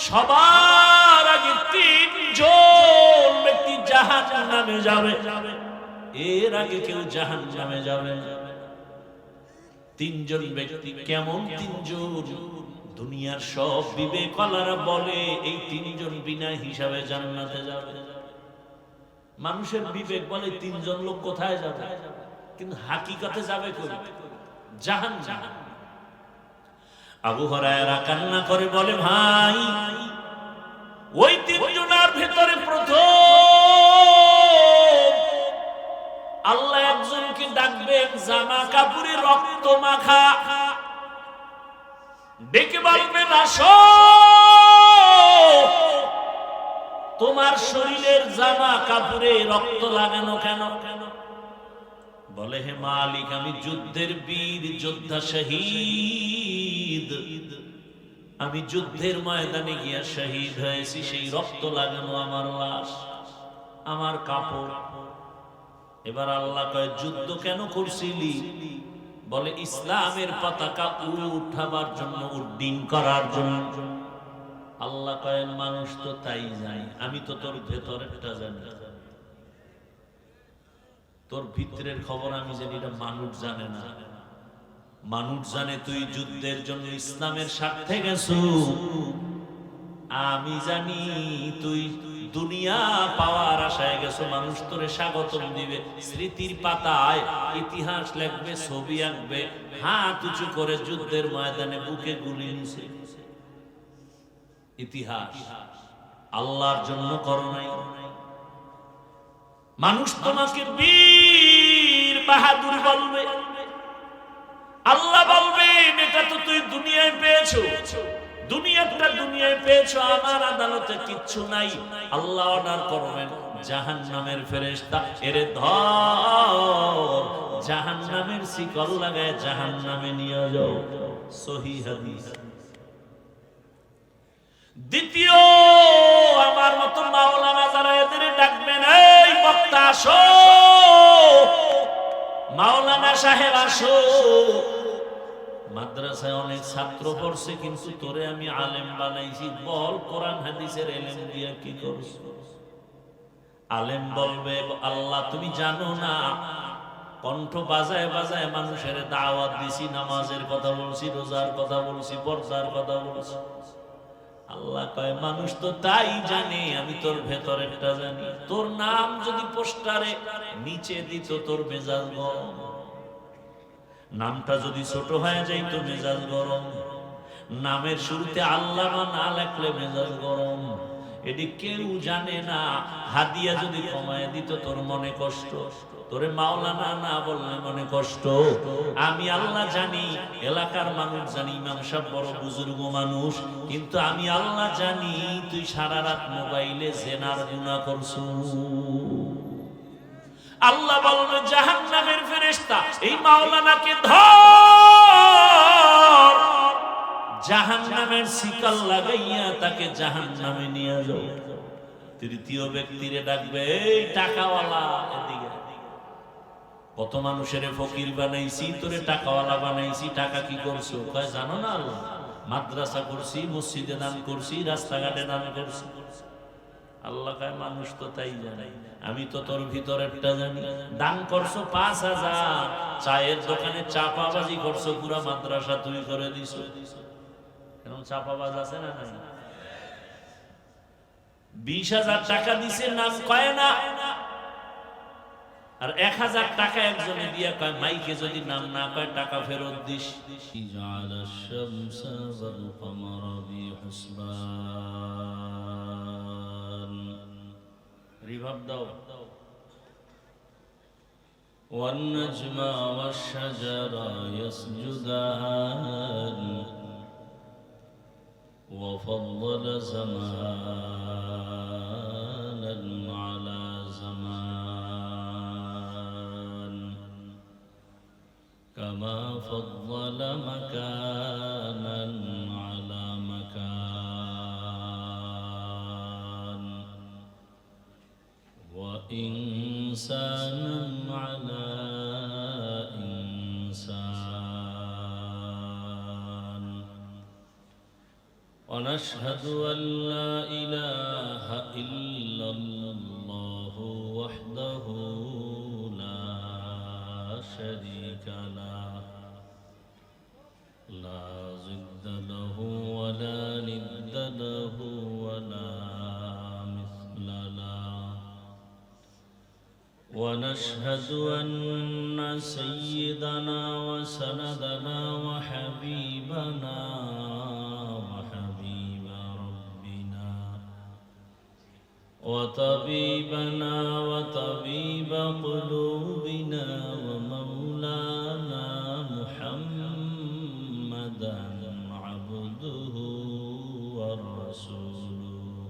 সবার আগে তিনজন ব্যক্তি জাহান্নামে যাবে, এর আগে কেউ জাহান্নামে যাবে না। তিনজন ব্যক্তি কেমন তিনজন? দুনিয়ার সব বিবেকওয়ালারা বলে এই তিনজন বিনা হিসাবে জান্নাতে যাবে। মানুষের বিবেক বলে তিনজন লোক কোথায় যাবে, কিন্তু হাকিকতে যাবে কই? জাহান্নাম। আবু হুরায়রা কান্না করে বলে, ভাই ওই তিনজনের ভেতরে প্রথম আল্লাহ একজনকে ডাকবেন, জামা কাপড়ে রক্ত মাখা, ডেকে বলবেন, আসো, তোমার শরীরের জামা কাপড়ে রক্ত লাগানো কেন? বলে, হে মালিক, আমি যুদ্ধের বীর যোদ্ধা, শহীদ, আমি যুদ্ধের ময়দানে গিয়া শহীদ হয়েছি, সেই রক্ত লাগানো আমার লাশ, আমার কাপড়। এবার আল্লাহ কয়, যুদ্ধ কেন করছিলি? বলে, ইসলামের পতাকা উঠাবার জন্য, উড্ডীন করার জন্য। আল্লাহ কয়, মানুষ তো তাই জানে, আমি তো তোর ভেতরেরটা জানি, তোর ভিতরের খবর আমি জানি, এটা মানুষ জানে না। মানুষ জানে তুই যুদ্ধের জন্য ইসলামের স্বার্থে গেছো, আমি জানি তুই দুনিয়া পাওয়ার আশায় গেছো। মানুষ তোরে স্বাগতম দিবে, স্মৃতির পাতায় ইতিহাস লিখবে, ছবি আঁকবে, হাত উঁচু করে যুদ্ধের ময়দানে বুকে গুলি নিছে। ইতিহাস আল্লাহর জন্য করো নাই। মানুষ তোমাকে বীর বাহাদুর বলবে, আল্লাহ বলবেন, এটা তো তুই দুনিয়ায় পেয়েছো, দুনিয়াটা দুনিয়ায় পেয়েছো, আমার আদালতে কিচ্ছু নাই। আল্লাহ অর্ডার করবেন, জাহান্নামের ফেরেশতা, এরে ধর, জাহান্নামের শিকল লাগায় জাহান্নামে নিয়ে যাও। সহিহ হাদিস। দ্বিতীয়, আমার মতো মাওলানা যারা, এদের ডাকবেন, এই বক্তা আসো, মাওলানা সাহেব আসো, মাদ্রাসায় অনেক ছাত্র পড়ছে, কিন্তু তোরে আমি আলেম বানাইছি, বল কোরআন হাদিসের ইলম দিয়ে কি করছো? আলেম বলবে, আল্লাহ তুমি জানো না, কণ্ঠ বাজায় বাজায় মানুষের দাওয়াত দিছি, নামাজের কথা বলছি, রোজার কথা বলছি, পর্দার কথা বলছি। আল্লাহ কয়, মানুষ তো তাই জানে, আমি তোর ভেতরেরটা জানি। তোর নাম যদি পোস্টারে নিচে দিত, তোর মেজাজ গরম। নামটা যদি ছোট হয়ে যাইত, মেজাজ গরম। নামের শুরুতে আল্লাহ না লেখলে মেজাজ গরম। এটি কেউ জানে না। হাদিয়া যদি কমায় দিত, তোর মনে কষ্ট। তোরে মাওলানা না বললে মনে কষ্ট। আমি আল্লাহ জানি, এলাকার মানুষ জানি, ইমাম সাহেব বড় বুজুর্গ মানুষ, কিন্তু আমি আল্লাহ জানি তুই সারা রাত মোবাইলে জেনার গুনাহ করছু। আল্লাহ বলবে, জাহান্নামের ফেরেশতা, এই মাওলানাকে ধর, জাহান্নামের শিকল লাগাইয়া তাকে জাহান্নামে নিয়ে যাও। তৃতীয় ব্যক্তিরে ডাকবে, এই টাকাওয়ালা, এদিকে। কত মানুষের ফকির বানাইছি, তোরে টাকাওয়ালা বানাইছি, টাকা কি করছো? কয়, জানো না আল্লাহ, মাদ্রাসা করছি, মসজিদে দান করছি, রাস্তাঘাটে দান করছি। আল্লাহ কয়, মানুষ তো তাই জানে, আমি তো তোর ভিতরেরটা জানি। দান করছো ৫,০০০, চায়ের দোকানে চাপাবাজি করছো, পুরা মাদ্রাসা তুই করে দিছো। এরকম চাপাবাজ আছে না? নাই। ২০,০০০ টাকা দিছে, নাম কয় না, আর ১,০০০ টাকা একজনে দিয়া কয়, মাইকে যদি নাম না কয় টাকা ফেরত দিস। রিভাব দাও। والنجم والشجر يسجدان وفضل زمانا على زمان كما فضل مكانا على مكان وإنسانا على إنسان ونشهد أن لا إله إلا الله وحده لا شريك له لا ضد له ولا ند له ولا مثل له ونشهد أن سيدنا وسندنا وحبيبنا وحبيب ربنا وطبيبنا وطبيب قلوبنا ومولانا محمدا عبده ورسوله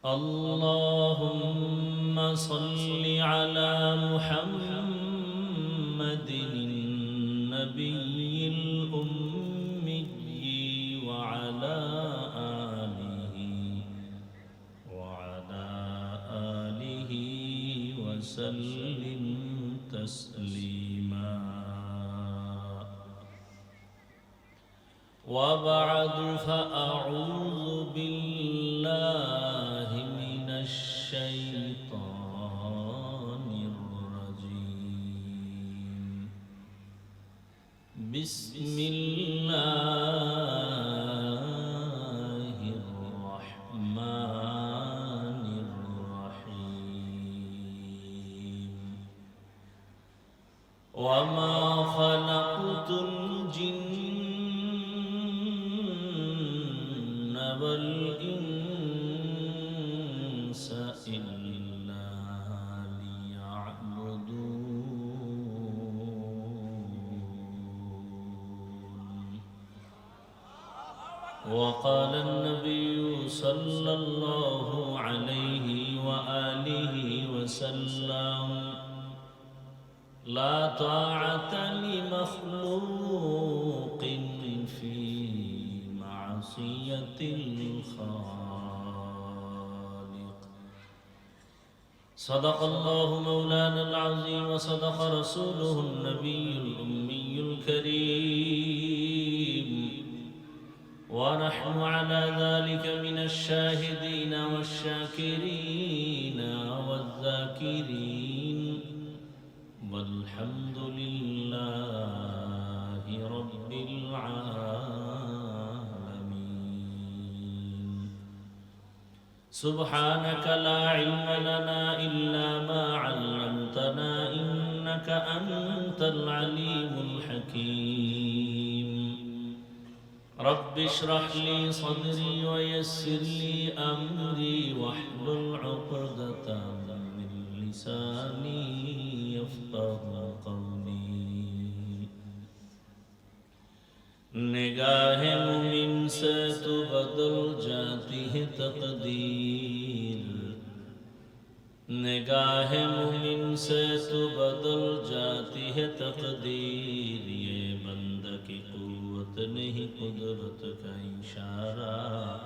اللهم صل على محمد النبي الأمي وعلى آله وسلم تسليما وبعد فأعوذ بالله من الشيطان الرجيم بسم الله الرحمن الرحيم وما خلقت الجن والإنس إلا ليعبدون وقال النبي صلى الله عليه وآله وسلم لا طاعة لمخلوق في معصية الخالق صدق الله مولانا العظيم وصدق رسوله النبي الأمي الكريم ونحن على ذلك من الشاهدين والشاكرين والذاكرين والحمد لله رب العالمين سبحانك لا علم لنا إلا ما علمتنا إنك أنت العليم الحكيم رب اشرح لي صدري ويسر لي أمري واحلل عقدة من لساني يفقه قولي نگاہ مومن سے تو بدل جاتی ہے تقدیر نگاہ مومن سے تو بدل جاتی ہے تقدیر یہ بندہ کی قوت نہیں قدرت کا اشارہ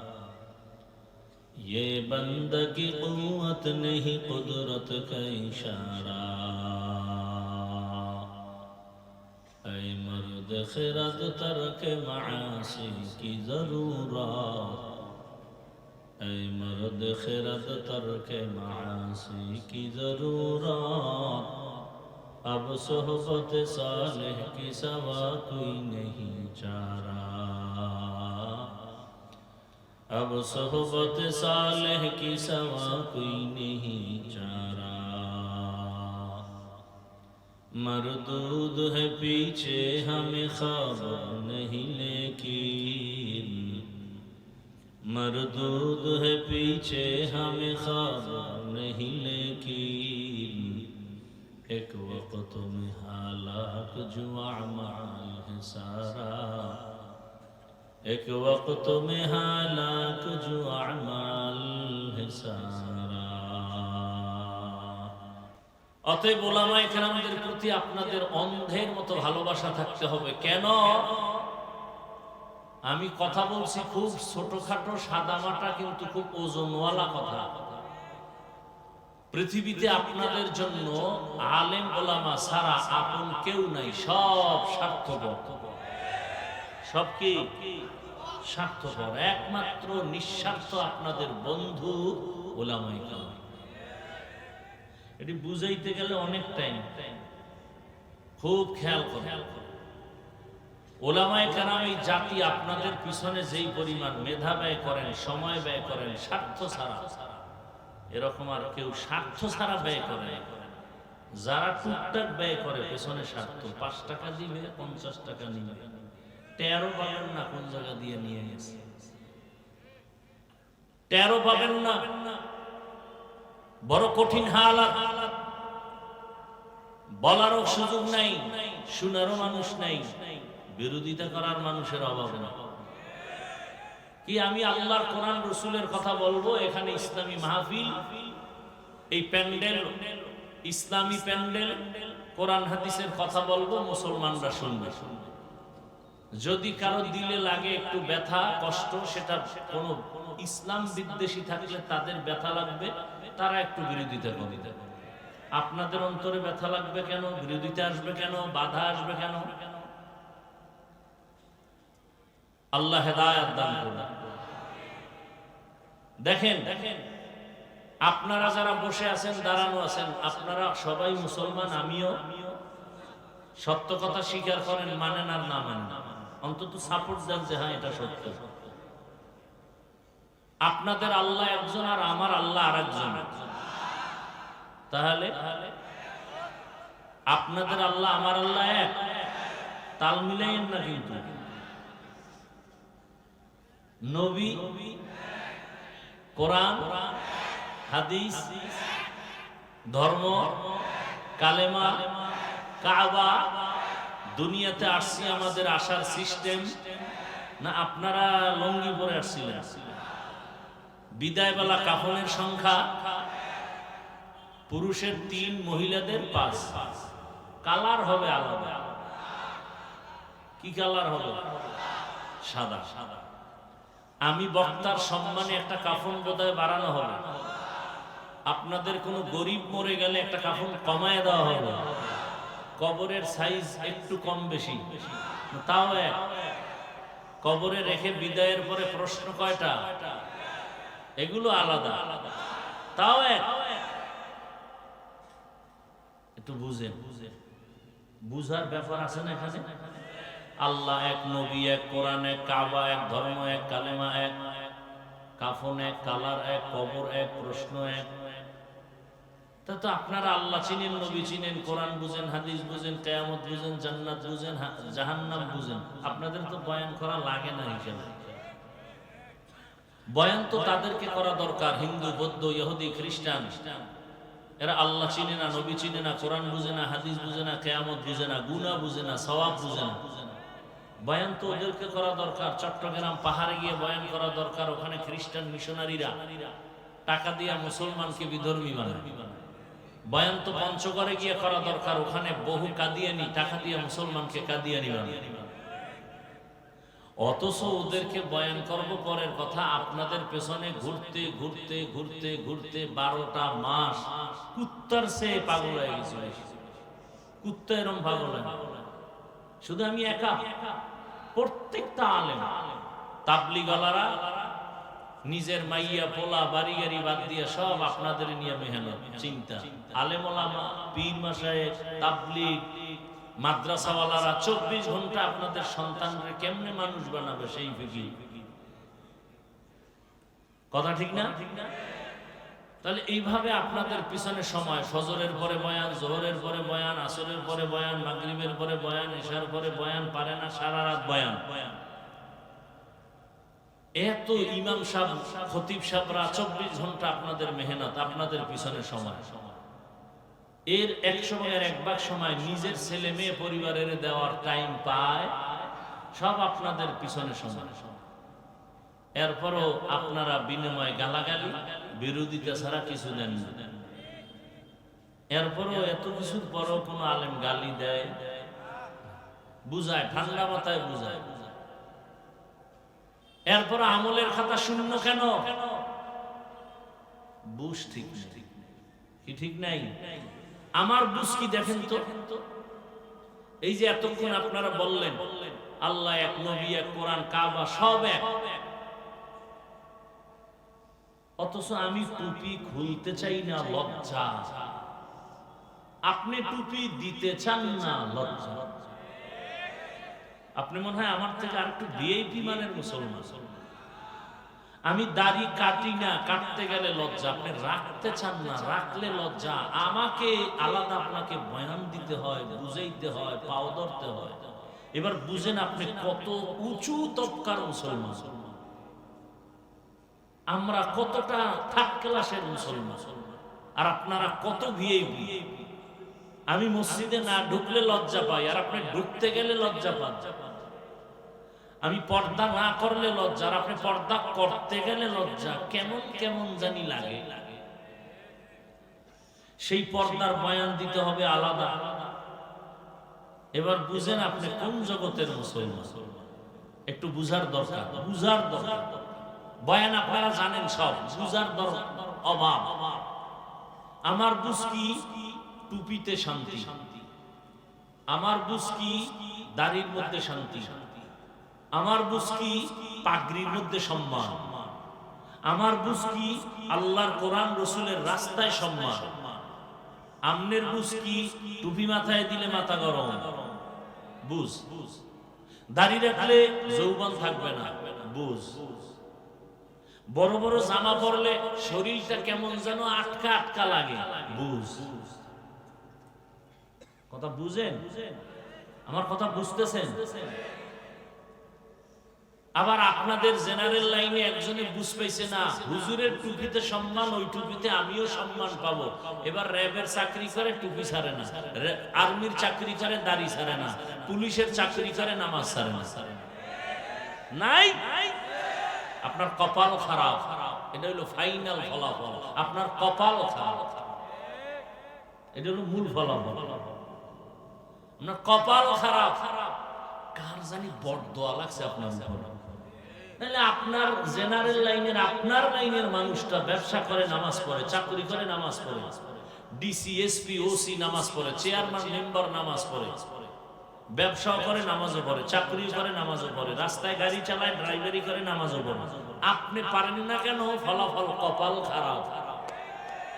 یہ بندہ کی قوت نہیں قدرت کا اشارہ اے مرد خرد ترک معاصی کی ضرورت اے مرد خرد ترک معاصی کی ضرورت اب صحبت صالح کی سوا کوئی نہیں چارہ اب صحبت صالح کی سوا کوئی نہیں چارہ مردود ہے پیچھے ہمیں خبر نہیں لیکن مردود ہے پیچھے ہمیں خبر نہیں لیکن ایک وقت میں ہلاک جو اعمال ہے سارا ایک وقت میں ہلاک جو اعمال ہے سارا অতএব উলামায়ে কেরামদের প্রতি আপনাদের অন্ধের মতো ভালোবাসা থাকতে হবে কেন আমি কথা বলছি খুব ছোটখাটো সাদামাটা কিন্তু খুব ওজনওয়ালা কথা পৃথিবীতে আপনাদের জন্য আলেম ওলামা ছাড়া আপন কেউ নাই সব স্বার্থপর সব কি স্বার্থপর, একমাত্র নিঃস্বার্থ আপনাদের বন্ধু ওলামায়ে কেরাম। এটি বুঝাইতে গেলে অনেক টাইম, খুব খেয়াল করেন। ওলামায়ে কেরাম এই জাতি আপনাদের পিছনে যেই পরিমাণ মেধা ব্যয় করেন, সময় ব্যয় করেন স্বার্থ ছাড়া, এরকম আর কেউ স্বার্থ ছাড়া ব্যয় করে না। যারা টুকটাক ব্যয় করে পেছনে স্বার্থ, 5 টাকা দিবে 50 টাকা নিবে, 13 পাবেন না কোন জায়গা দিয়ে নিয়ে গেছে, 13 পাবেন না। বড় কঠিন হালাত, বলারও সুযোগ নাই, শোনারও মানুষ নাই, বিরোধিতা করার মানুষের অভাব না। কি আমি আল্লাহর কোরআন রসুলের কথা বলবো, এখানে ইসলামী মাহফিল, এই প্যান্ডেল ইসলামী প্যান্ডেল, কোরআন হাদিসের কথা বলবো, মুসলমানরা শুনবে। যদি কারো দিলে লাগে একটু ব্যথা কষ্ট, সেটা কোনো ইসলাম বিদ্বেষী থাকলে তাদের ব্যথা লাগবে, তারা একটু বিরোধিতা করবে। আপনাদের অন্তরে ব্যথা লাগবে কেন? বিরোধিতা আসবে কেন? বাধা আসবে কেন? আল্লাহ হেদায়েত দান করুন। দেখেন আপনারা যারা বসে আছেন, দাঁড়ানো আছেন, আপনারা সবাই মুসলমান, আমিও। সত্য কথা স্বীকার করেন, মানেন আর না মানেন, অন্তত সাপোর্ট দেন যে হ্যাঁ এটা সত্য। আপনাদের আল্লাহ একজন আর আমার আল্লাহ আরেকজন। তাহলে আপনাদের আল্লাহ আমার আল্লাহ এক, তাল মিলাইয়েন না। কিন্তু নবী, কোরআন, হাদিস, ধর্ম, কালেমা, কাবা, দুনিয়াতে আসছি আমাদের আসার সিস্টেম না আপনারা লঙ্গি পরে আসছিলেন? বিদায়বেলা কাফনের সংখ্যা পুরুষের 3, মহিলাদের 5, কালার হবে আলাদা। কি কালার হবে? সাদা। আমি বক্তার সম্মানে একটা কাফন বোধহয় বাড়ানো হবে, আপনাদের কোনো গরিব মরে গেলে একটা কাফন কমায় দেওয়া হবে, কবরের সাইজ একটু কম বেশি, তাও এক। কবরে রেখে বিদায়ের পরে প্রশ্ন কয়টা, এগুলো আলাদা, তাও এক। একটু বুঝেন, বুঝার ব্যাপার আছে না এখানে? আল্লাহ এক, নবী এক, কোরআন এক, কাবা এক, ধর্ম এক, কালেমা এক, কাফন এক, কালার এক, কবর এক, প্রশ্ন এক। তা তো আপনারা আল্লাহ চিনেন, নবী চিনেন, কোরআন বুঝেন, হাদিস বুঝেন, কিয়ামত বুঝেন, জান্নাত বুঝেন, জাহান্নাম বুঝেন, আপনাদের তো বয়ান করা লাগে না হিসেবে। বয়ান তো তাদেরকে করা দরকার, হিন্দু, বৌদ্ধ, ইহুদি, খ্রিস্টান। এরা আল্লাহ চিনে না, নবী চিনে না, কোরআন বুঝে না, হাদিস বুঝে না, কিয়ামত বুঝে না, গুনাহ বুঝে না, সওয়াব বুঝে না। বয়ান তো ওদেরকে করা দরকার। চট্টগ্রাম পাহাড়ে গিয়ে বয়ান করা দরকার, ওখানে খ্রিস্টান মিশনারিরা টাকা দিয়ে মুসলমানকে বিধর্মী বানায়। বয়ান তো পঞ্চগড়ে গিয়ে করা দরকার, ওখানে বহু কাদিয়ানি টাকা দিয়ে মুসলমানকে কাদিয়ানি বানায়। অথচ ওদেরকে বয়ান করব পরের কথা, আপনাদের পেছনে ঘুরতে ঘুরতে ঘুরতে ঘুরতে 12টা মাস কুত্তার চেয়ে পাগল হয়ে গেছে। কুত্তা এরম পাগল হয়। শুধু আমি একা, প্রত্যেকটা আলেম, তাবলিগওয়ালারা নিজের মাইয়া পোলা বাড়ি গাড়ি বাদ দিয়ে সব আপনাদের নিয়ে মেহনত চিন্তা। আলেম ওলামা, পীর মাশায়েখ, তাবলিগ, মাদ্রাসাওয়ালারা 24 ঘন্টা আপনাদের সন্তানরা কেমনে মানুষ বানাবে সেই ফিকির। কথা ঠিক না? তাহলে এইভাবে আপনাদের পিছনে সময়, ফজরের পরে বয়ান, জোহরের পরে বয়ান, আসরের পরে বয়ান, মাগরিবের পরে বয়ান, ইশার পরে বয়ান, পারে না সারা রাত বয়ান। এত ইমাম সাহেব, খতিব সাহেবরা 24 ঘন্টা আপনাদের মেহনত, আপনাদের পিছনে সময়। এর 1/1 সময় নিজের ছেলে মেয়ে পরিবারের দেওয়ার টাইম পায়, সব আপনাদের পিছনে সময়। এরপরও আপনারা বিনিময় গালাগালি, বিরোধিতা ছাড়া কিছু দেন না। এরপরও এত কিছুর পরও কোনো আলেম গালি দেয়, বুঝায়, ঠান্ডা মাথায় বুঝায়। এরপর আমলের খাতা শূন্য কেন? বুঝ ঠিক কি ঠিক নাই? আমার বুঝ কি দেখেন তো। এই যে এতক্ষণ আপনারা বললেন আল্লাহ এক, নবী এক, কোরআন, কাবা সব এক। অথচ আমি টুপি খুলতে চাই না, লজ্জা। আপনি টুপি দিতে চান না, লজ্জা। আপনি মনে হয় আমার থেকে আর একটু ভিআইপি মানের মুসলমান। আমি দাড়ি কাটি না, কাটতে গেলে লজ্জা। আপনি রাখতে চান না, রাখলে লজ্জা। আমাকে আলাদা আপনাকে বয়ান দিতে হয়, বুঝাইতে হয়, পাও ধরতে হয়। এবার বুঝেন আপনি কত উঁচু তবকার মুসলমান, আমরা কতটা থার্ড ক্লাসের মুসলমান, আর আপনারা কত ভিআইপি। আমি মসজিদে না ঢুকলে লজ্জা পাই, আর আপনি ঢুকতে গেলে লজ্জা পান। আমি পর্দা না করলে লজ্জা, আর আপনি পর্দা করতে গেলে লজ্জা। কেমন কেমন জানি লাগে। সেই পর্দার বয়ান দিতে হবে আলাদা। এবার বুঝেন আপনি কোন জগতের মুসলমান। একটু বুঝার দরকার, বুঝার দরকার। বয়ান আপনারা জানেন সব, বুঝার অভাব। আমার বুঝ কি টুপিতে শান্তি, আমার বুঝ কি দাড়ির মধ্যে শান্তি, আমার বুঝ কি পাগড়ির মধ্যে সম্মান, আমার বুঝ কি আল্লাহর কোরআন রসুলের রাস্তায় সম্মান। আমনের বুঝ কি টুপি মাথায় দিলে মাথা গরম, বুঝ। দাড়ি রাখলে যৌবন থাকবে না, বুঝ। বড় বড় জামা পরলে শরীরটা কেমন যেন আটকা আটকা লাগে, বুঝ। কথা বুঝেন? আমার কথা বুঝতেছেন? আবার আপনাদের জেনারেল লাইনে একজনে বুঝ পাইছে না, হুজুরের টুপিতে সম্মান, ওই টুপিতে আমিও সম্মান পাবো। এবার র্যাবের চাকরি করে টুপি ছাড়ে না, আর্মির চাকরি করে দাড়ি ছাড়ে না, পুলিশের চাকরি করে নামাজ ছাড়ে না। নাই, আপনার কপাল খারাপ। এটা হলো ফাইনাল ফলাফল। আপনার কপাল খারাপ, এটা হলো মূল ফলাফল। আপনার কপাল খারাপ। কার জানি বড়দোয়া লাগছে আপনার উপর। তাহলে আপনার জেনারেল লাইনের, আপনার লাইনের মানুষটা ব্যবসা করে নামাজ পড়ে, চাকরি করে নামাজ পড়ে, ডিসি, এসপি, ওসি নামাজ পড়ে, চেয়ারম্যান, মেম্বার নামাজ পড়ে, ব্যবসাও করে নামাজও পড়ে, চাকরিও করে নামাজও পড়ে, রাস্তায় গাড়ি চালায়, ড্রাইভারি করে নামাজও পড়ে। আপনি পারেন না কেন? ফলাফল কপাল খারাপ।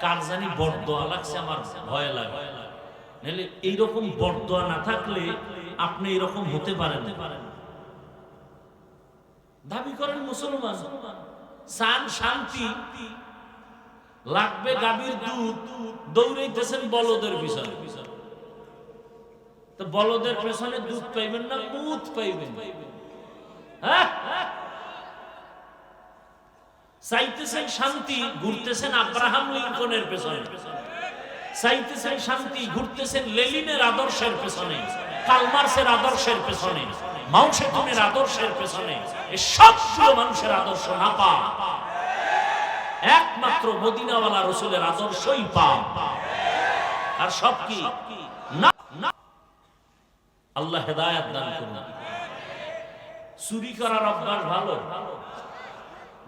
কার জানি বড়দোয়া লাগছে, আমার ভয় লাগে। নাহলে এইরকম বড়দোয়া না থাকলে আপনি এরকম হতে পারেন। দাবি করেন মুসলমান, চান শান্তি, লাগবে গাভীর দুধ, দৌড়াইতেছেন বলদের পিছনে। তো বলদের পেছনে দুধ পাইবেন না মুদ পাইবেন? হ্যাঁ, চাইতেছেন শান্তি, ঘুরতেছেন আব্রাহাম লিঙ্কনের পেছনে। চাইতেছেন শান্তি, ঘুরতেছেন লেনিনের আদর্শের পেছনে, কালমার্সের আদর্শের পেছনে, মাও সেতুনের আদর্শের পেছনে। এই সবগুলো মানুষের আদর্শ না পা, একমাত্র মদিনাওয়ালা রসুলের আদর্শই পা। আর সব কি না। আল্লাহ হেদায়েত দান করুন। চুরি করার অভ্যাস ভালো,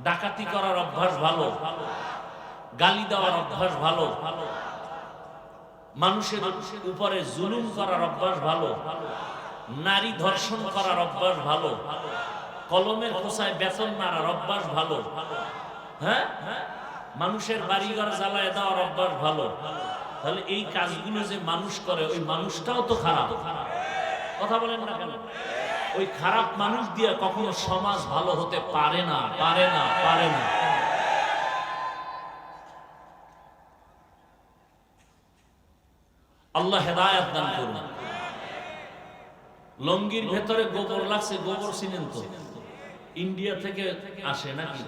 ডাকাতি করার অভ্যাস ভালো, গালি দেওয়ার অভ্যাস ভালো, মানুষের উপরে জুলুম করার অভ্যাস ভালো, নারী ধর্ষণ করার অভ্যাস ভালো, কলমের খোসায় বেতন মারার অভ্যাস ভালো, হ্যাঁ, মানুষের বাড়িঘর জ্বালায় দেওয়ার অভ্যাস ভালো। তাহলে এই কাজগুলো যে মানুষ করে, ওই মানুষটাও তো খারাপ। কথা বলেন না কেন? ওই খারাপ মানুষ দিয়ে কখনো সমাজ ভালো হতে পারে না, পারে না, পারে না। আল্লাহ হেদায়েত দান করুন। লঙ্গির ভেতরে গোবর লাগছে, গোবর চিনেন তো? ইন্ডিয়া থেকে আসে নাকি?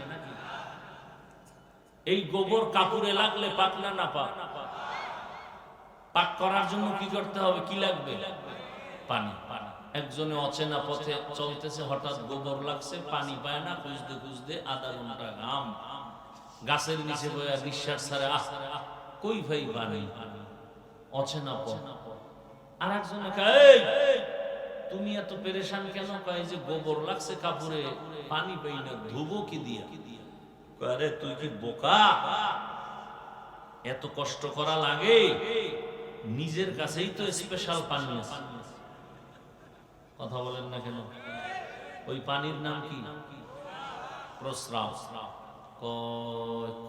এই গোবর কাপড়ে লাগলে পাক না না পাক? পাক করার জন্য কি করতে হবে? কি লাগবে? পানি। একজনে অচেনা পথে চলতেছে, হঠাৎ গোবর লাগছে, পানি পায় না, খুঁজতে খুঁজতে আধা ঘন্টা ঘাম, গাছের নিচে বইয়া নিঃশ্বাস ছাড়ে, কই ভাই পানি, অচেনা পথ। আর একজনে কয়, তুমি এত পেরেশান কেন? কয় যে গোবর লাগছে কাপড়ে, পানি পাই না, ধুবো কি দিয়া? আরে তুই কি বোকা? এত কষ্ট করা লাগে? নিজের কাছেই তো স্পেশাল পানি আছে। কথা বলেন না কেন? ওই পানির নাম কি? প্রস্রাব।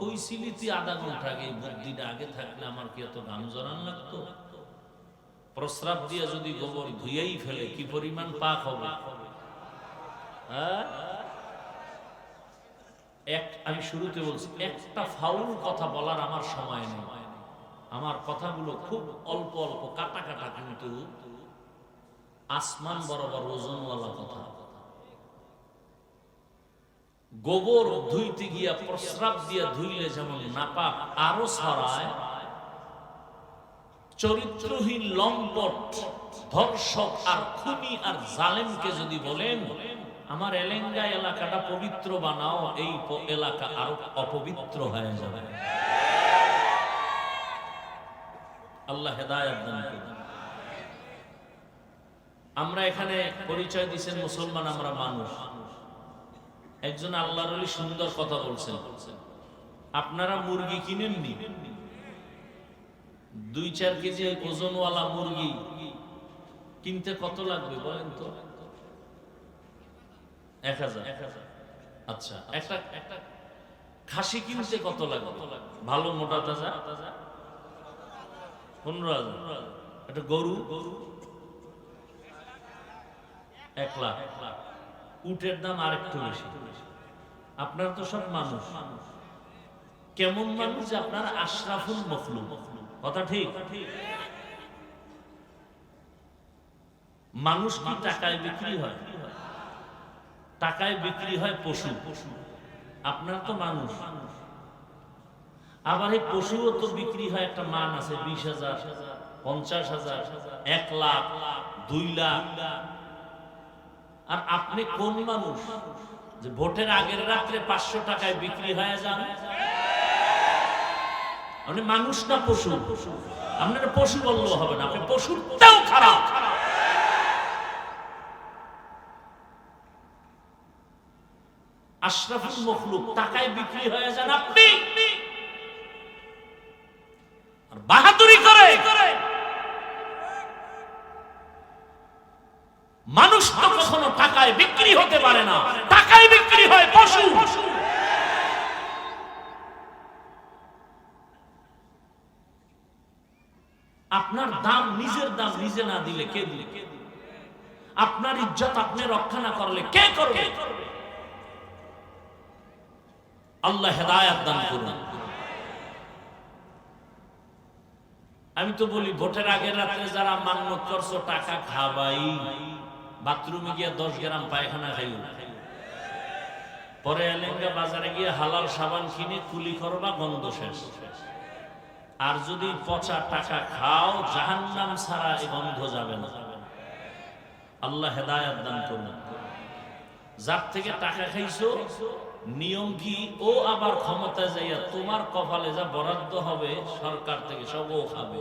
কই ছিলি তুই আধা ঘন্টা আগে? বুদ্ধিটা আগে থাকলে আমার কি এত গান জড়ান লাগতো? প্রস্রাব দিয়ে যদি গোবর ধুয়েই ফেলে কি পরিমাণ পাক হবে? আমি শুরুতে বলছি, একটা ফাউল কথা বলার আমার সময় নেই। আমার কথাগুলো খুব অল্প অল্প কাটা কাটা, কিন্তু আসমান বরাবর ওজনওয়ালা কথা। গোবর ধুইতে গিয়া প্রস্রাব দিয়ে ধুইলে যেমন নাপাক আরো ছড়ায়, চরিত্রহীন লম্পট ধর্ষক আর খুনি আর জালেমকে যদি বলেন আমার এলেঙ্গা এলাকাটা পবিত্র বানাও, এই এলাকা আরো অপবিত্র হয়ে যাবে। আল্লাহ হেদায়েত দান করুন। আমরা এখানে পরিচয় দিচ্ছেন মুসলমান, আমরা মানুষ। একজন আল্লাহর ওলি সুন্দর কথা বলছেন, আপনারা মুরগি কিনেননি, 2-4 কেজি ওজনওয়ালা মুরগি কিনতে কত লাগবে বলেন তো? 1000। আচ্ছা, একটা খাসি কিনতে কত লাগবে ভালো মোটা তাজা? 15,000। একটা গরু 1 লাখ। উটের দাম আরেকটু বেশি। আপনারা তো সব মানুষ। কেমন মানুষ যে আপনারা আশরাফুল মখলুক, কথা ঠিক? মানুষ কি টাকায় বিক্রি হয়? টাকায় বিক্রি হয় পশু। আপনারা তো মানুষ। আবার এই পশুও তো বিক্রি হয়, একটা মান আছে, 20,000, 50,000, 1 লাখ, 2 লাখ। আর আপনি কোন মানুষ যে ভোটের আগের রাত্রে 500 টাকায় বিক্রি হয়ে যান? আপনি মানুষ না পশু? আপনার পশু বললেও হবে না, আপনি পশুরটাও খারাপ। আশরাফুল মখলুক, টাকায় বিক্রি হয়ে যান আপনি। আর বাহাদুরি করে মানুষ তো কখনো টাকায় বিক্রি হতে পারে না, টাকায় বিক্রি হয় পশু। আপনার দাম, নিজের দাম নিজে না দিলে কে দিলে? আপনার ইজ্জত আপনি রক্ষা না করলে কে করবে? আল্লাহ হেদায়েত দান করুন। আমি তো বলি, ভোটের আগের রাত্রে যারা মান্যত করছো টাকা খাবাই, বাথরুমে গিয়ে 10 গ্রাম পায়খানা খাইও, পরে এলেঙ্গা বাজারে গিয়ে হালাল সাবান কিনে কুলি করবা, গন্ধ শেষ। আর যদি পচা টাকা খাও, জাহান্নাম ছাড়া এই গন্ধ যাবে না। আল্লাহ হেদায়েত দান করুন। যার থেকে টাকা খাইছো, নিয়ম কি? ও আবার ক্ষমতা যাইয়া তোমার কপালে যা বরাদ্দ হবে সরকার থেকে সব ও খাবে।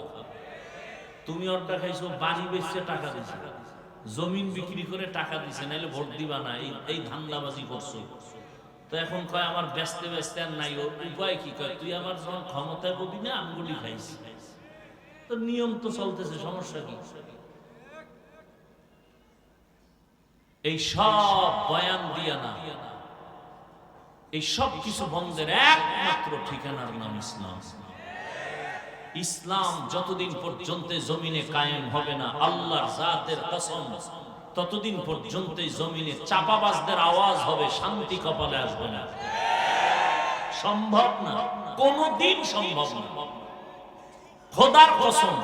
তুমি ওরটা খাইছো, বাড়ি বেচে টাকা দিছে, জমিন বিক্রি করে টাকা দিছে, নাইলে ভোট দিবা না, এই ধান্দাবাজি করছো। তো এখন কয় আমার বেচতে বেচতে আর নাই, ওর উপায় কি? কয় তুই আমার যখন ক্ষমতায় বলি না, আমগুলি খাইছি। তো নিয়ম তো চলতেছে, সমস্যা কি? এই সব বয়ান দিয়া না, এই সব কিছু বন্ধের একমাত্র ঠিকানার নাম ইসলাম। ইসলাম যতদিন পর্যন্ত জমিনে কায়েম হবে না, আল্লাহর জাতের কসম, ততদিন পর্যন্ত জমিনে চাপাবাজদের আওয়াজ হবে, শান্তি কপালে আসবে না। সম্ভব না, কোনদিন সম্ভব না। খোদার কসম,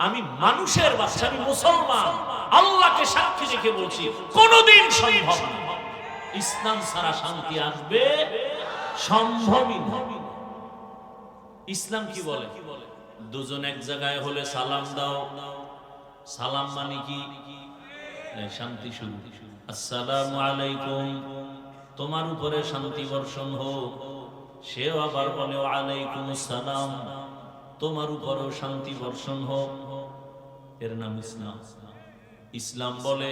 আমি মানুষের বাচ্চা, আমি মুসলমান, আল্লাহকে সাক্ষী রেখে বলছি, কোনদিন সম্ভব না। ইসলাম ছাড়া শান্তি আসবে সম্ভবই না। ইসলাম কি বলে? দুজন এক জায়গায় হলে সালাম দাও। সালাম মানে কি? শান্তি শুরু। আসসালামু আলাইকুম, তোমার উপরে শান্তি বর্ষণ হোক। সেও আবার বলে ওয়ালাইকুম আসসালাম, তোমার উপরেও শান্তি বর্ষণ হোক। এর নাম ইসলাম। ইসলাম বলে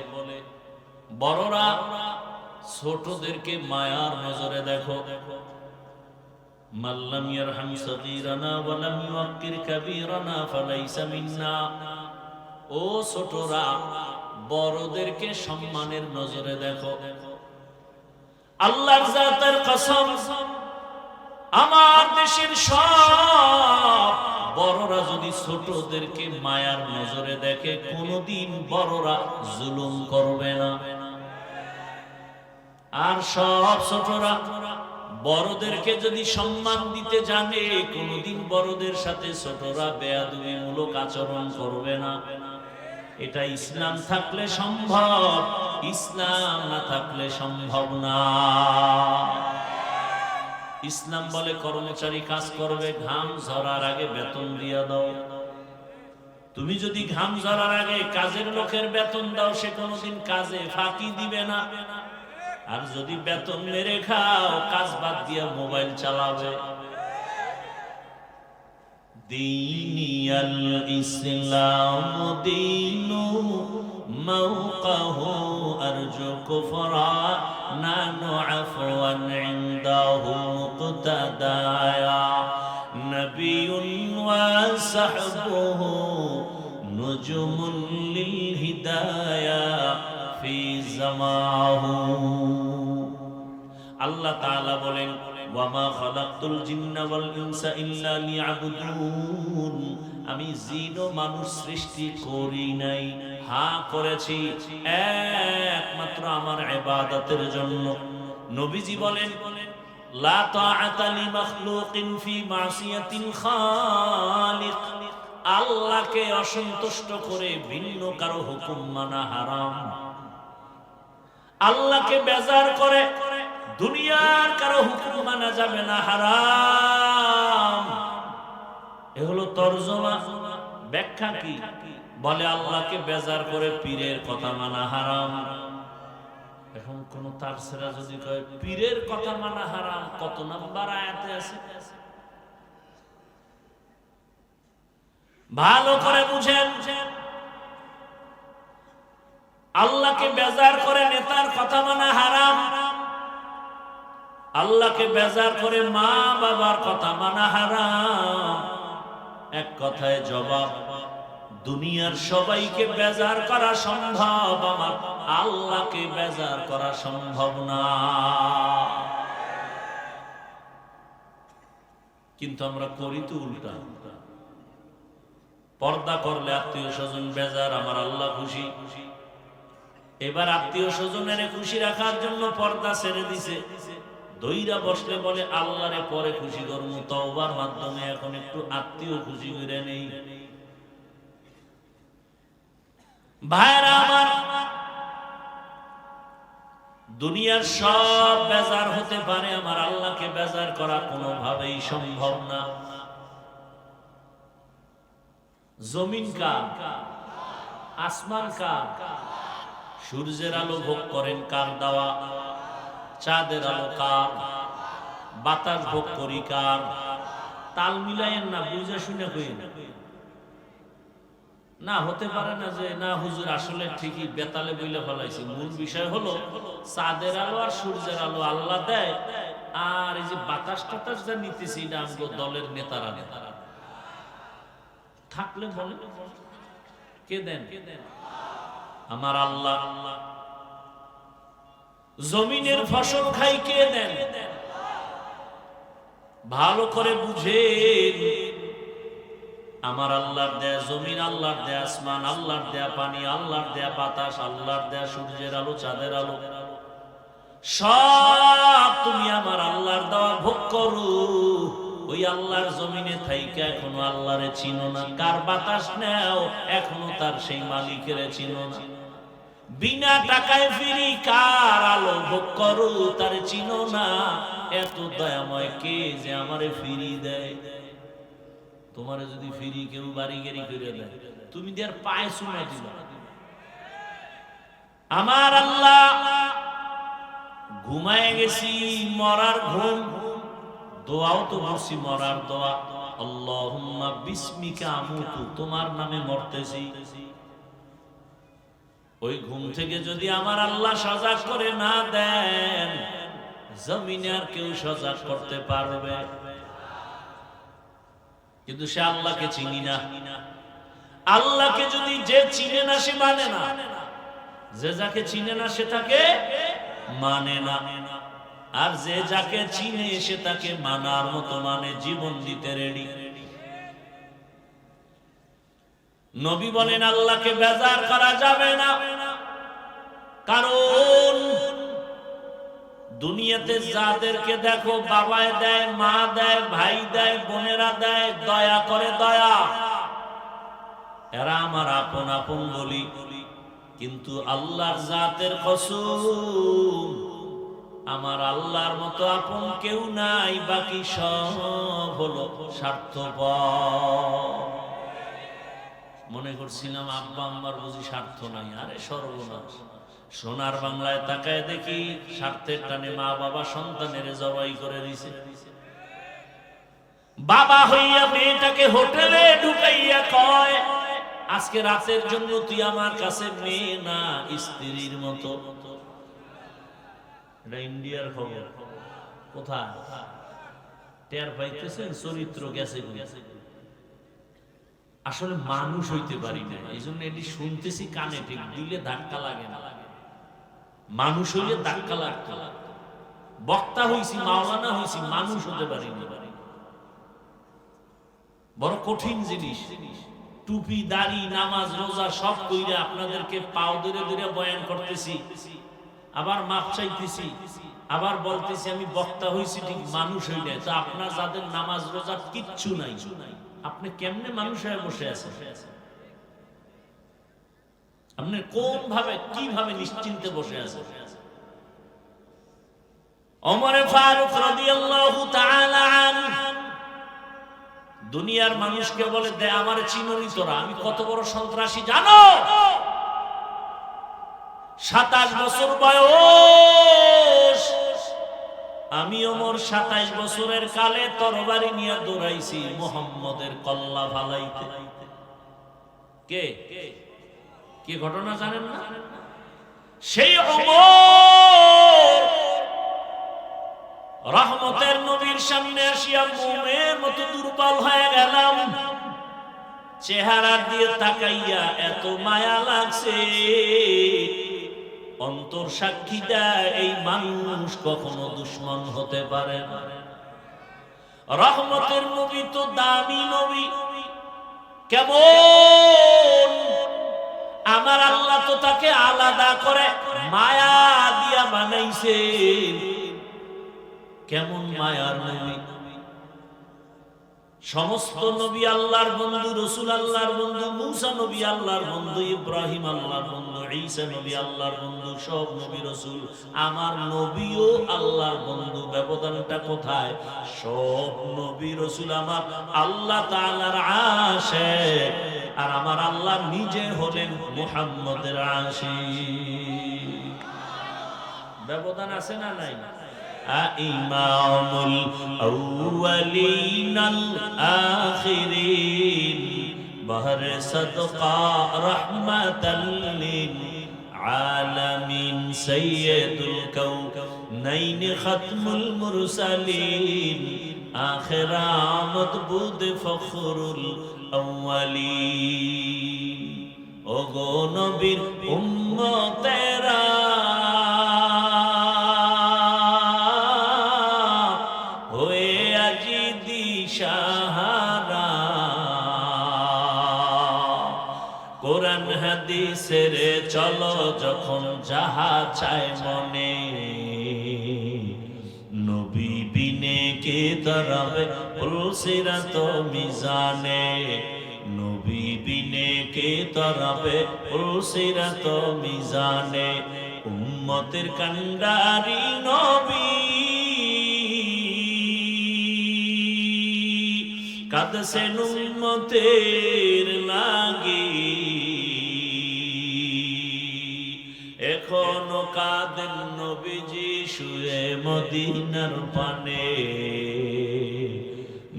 বড়রা ছোটদেরকে মায়ার নজরে দেখো। মাল্লাম ইয়ারহাম সগীরানা ওয়া লাম ইউক্কির কাবীরানা ফালাইসা মিন্না। ও ছোটরা, বড়দেরকে সম্মানের নজরে দেখো। আল্লাহর জাতের কসম, আমার দেশের সব বড়রা যদি ছোটদেরকে মায়ার নজরে দেখে, কোনদিন বড়রা জুলুম করবে না। আর সব ছোটরা বড়দেরকে যদি সম্মান দিতে জানে, কোনদিন বড়দের সাথে ছোটরা বেয়াদবিমূলক আচরণ করবে না। এটা ইসলাম থাকলে সম্ভব, ইসলাম না থাকলে সম্ভব না। ইসলাম বলে কর্মচারী কাজ করবে, ঘাম ঝরার আগে বেতন দিয়ে দাও। তুমি যদি ঘাম ঝরার আগে কাজের লোকের বেতন দাও, সে কোনোদিন কাজে ফাঁকি দিবে না। আর যদি বেতন মেরে খাও, কাজ বাদ দিয়ে মোবাইল চালাবে। দীনিয়াল ইসলাম দীনু মাওকাহু আরজু কুফরা নানু আফওয়ান ইনদাহু মুqtadaয়া নবিয়ুন ওয়া সাহবুহু নুজুমুন লিল হিদায়া ফি জামাহু। আল্লাহ তাআলা বলেন, ওয়ামা খালাকতুল জিন্না ওয়াল ইনসা ইল্লা লিয়াবুদুন। আমি জিন ও মানুষ সৃষ্টি করি নাই, হ্যাঁ করেছি একমাত্র আমার ইবাদতের জন্য। নবীজি বলেন, লা তাআতা লি মাখলুকিন ফি মাসিয়াতিল খালিক। আল্লাহকে অসন্তুষ্ট করে ভিন্ন কারো হুকুম মানা হারাম। আল্লাহকে বেজার করে দুনিয়ার কারো হুকুম মানা যাবে না, হারাম। এ হলো তরজমা। ব্যাখ্যা কি? বলে আল্লাহকে বেজার করে পীরের কথা মানা হারাম। এখন কোন তাফসীরা যদি কয় পীরের কথা মানা হারাম, কত নাম্বার আয়াতে আছে? ভালো করে বুঝেন। আল্লাহকে বেজার করে নেতার কথা মানা হারাম, আল্লাহকে বেজার করে মা বাবার কথা মানা হারাম। এক কথায় জবাব, দুনিয়ার সবাইকে বেজার করা সম্ভব, আমার আল্লাহকে বেজার করা সম্ভব না। কিন্তু আমরা করি তো উল্টা। পর্দা করলে আত্মীয় স্বজন বেজার, আমার আল্লাহ খুশি। এবার আত্মীয় স্বজনের খুশি রাখার জন্য পর্দা ছেড়ে দিছে, দইরা বসলে বলে আল্লাহরে পরে খুশি করবো, তওবার মাধ্যমে এখন একটু আত্মীয় খুশি করে নেই। ভাইরা আমার, দুনিয়ার সব বেজার হতে পারে, আমার আল্লাহকে বেজার করা কোনোভাবেই সম্ভব না। জমিন কার? আসমান কার? সূর্যের আলো ভোগ করেন কার দেওয়া? চাঁদের আলো কার? বাতাস ভোগ করি কার? তাল মিলাইয়েন না, বুঝে শুনে কইেন না। হতে পারে না যে না হুজুর আসলে ঠিকই বেতালে বইলে ফলাইছি। মূল বিষয় হলো চাঁদের আলো আর সূর্যের আলো আল্লাহ দেয়, আর এই যে বাতাস টাতাস যা নিতেছি না আমগো দলের নেতারা থাকলে বলে কে দেন? আমার আল্লাহ। জমিনের ফসল খাই কে দেন? ভালো করে বুঝেন, আমার আল্লাহর দেয়া জমিন, আল্লাহর দেয়া আসমান, আল্লাহর দেয়া পানি, আল্লাহর দেয়া বাতাস, আল্লাহর দেয়া সূর্যের আলো, চাঁদের আলো, সব তুমি আমার আল্লাহর দেওয়া ভোগ করো। ওই আল্লাহর জমিনে থাইকা এখনো আল্লাহরে চিনো না। কার বাতাস নেও, এখনো তার সেই মালিকের চিনো না। বিনা টাকায় ফিরি কার আলো ভোগ করো, তার চিনো না। এত দয়াময় কে যে আমারে ফিরি দেয়? তোমারে যদি ফিরি কেউ বাড়ি গেরি করে দেয়, তুমি দেয়ার পায়ে চুমা দিবা। আমার আল্লাহ ঘুমায় গেছি, মরার ঘুম, দোয়াও তো বলছি মরার দোয়া, আল্লাহুম্মা বিসমিকা আমুতু, তোমার নামে মরতেছি। ওই ঘুম থেকে যদি আমার আল্লাহ সজাগ করে না দেন, জমিনে আর কেউ সজাগ করতে পারবে? কিন্তু সে আল্লাহকে চিনি না। আল্লাহকে যদি যে চিনে না সে মানে না। যে যাকে চিনে না সে তাকে মানে না, আর যে যাকে চিনে সে তাকে মানার মতো মানে, জীবন দিতে রেডি। নবী বলেন আল্লাহকে বেজার করা যাবে না, কারণ দুনিয়াতে যাদেরকে দেখো বাবায় দেয়, মা দেয়, ভাই দেয়, বোনেরা দেয়, দয়া করে দয়া, এরা আমার আপন আপন বলি। কিন্তু আল্লাহর জাতের কসম, আমার আল্লাহর মতো আপন কেউ নাই, বাকি সব হলো স্বার্থপর। মনে করছিলাম আব্বা আম্মার বুঝি স্বার্থ নাই, আরে সর্বনাশ। সোনার বাংলায় তাকায় দেখি স্বার্থের টানে মা বাবা সন্তানের জবাই করে দিছে। বাবা হইয়া মেয়েটাকে হোটেলে ঢুকাইয়া কয়, আজকে রাতের জন্য তুই আমার কাছে মেয়ে না, স্ত্রীর মতো। এটা ইন্ডিয়ার খবর। কোথায় টের পাইতেছেন? চরিত্র গেছে। আসলে মানুষ হইতে পারি না, এই জন্য এটি শুনতেছি কানে, ঠিক দিলে ধাক্কা লাগে না। মানুষ হইলে ধাক্কা লাগতো। বক্তা হইছি, মাওলানা হইছি, মানুষ হতে পারি না। বড় কঠিন জিনিস। টুপি, দাড়ি, নামাজ, রোজা সব কইরা আপনাদেরকে পাও ধরে ধরে বয়ান করতেছি, আবার মাপ চাইতেছি, আবার বলতেছি আমি বক্তা হইছি, ঠিক মানুষ হই না। তো আপনার যাদের নামাজ রোজা কিচ্ছু নাই, আপনি কেমনে মানুষ হয়ে বসে আছেন? আপনি কোন ভাবে কিভাবে নিশ্চিন্তে বসে আছেন? ওমর ফারুক রাদিয়াল্লাহু তাআলা আনহু দুনিয়ার মানুষকে বলে, দে আমারে চিননি তোরা, আমি কত বড় সন্ত্রাসী জানো? 27 বছর বয়স, আমি ওমর 27 বছরের কালে তরবারি নিয়ে দৌড়াইছি মুহাম্মদের কল্লা ফালাইতে। কে কি ঘটনা জানেন না? সেই ওমর রহমতের নবীর সামনে আসিয়া মোমের মতো দুর্বল হয়ে গেলাম। চেহারা দিয়ে তাকাইয়া এত মায়া লাগছে, অন্তর সাক্ষী দেয় এই মানুষ কখনো দুশ্মন হতে পারে না। রহমতের নবী তো দামি নবী, কেমন আমার আল্লাহ তো তাকে আলাদা করে মায়া দিয়া বানাইছে। কেমন মায়ার নবী! সমস্ত নবী আল্লাহর বন্ধু, রাসূল আল্লাহর বন্ধু, মূসা নবী আল্লাহর বন্ধু, ইব্রাহিম আল্লাহর বন্ধু, ঈসা নবী আল্লাহর বন্ধু, সব নবী রাসূল। আমার নবীও আল্লাহর বন্ধু। ব্যবধানটা কোথায়? সব নবী রাসূল আমার আল্লাহ তাআলার আশিক, আর আমার আল্লাহ নিজে হলেন মুহাম্মদের আশিক। ব্যবধান আছে না নাই? ইমামুল আউয়ালিনাল আখিরিন, বহরে সাদকা রাহমাতাল লিল আলামিন, সাইয়্যিদুল কাউনাইন খাতমুল মুরসালিন, আখির আমদ বুদ ফখরুল আউয়ালিন। ওগো নবীর উম্মতেরা, কোরআন হাদিসের চলো যখন যাহা চায় মনে, নবী বিনে কে দাঁড়াবে পুলসিরাত মিজানে, নবী বিনে কে দাঁড়াবে পুলসিরাত মিজানে। উম্মতের কান্ডারি নবী কাঁদছেন উম্মতের লাগি, এখনো কাঁদেন নবীজি শুয়ে মদিনার পানে।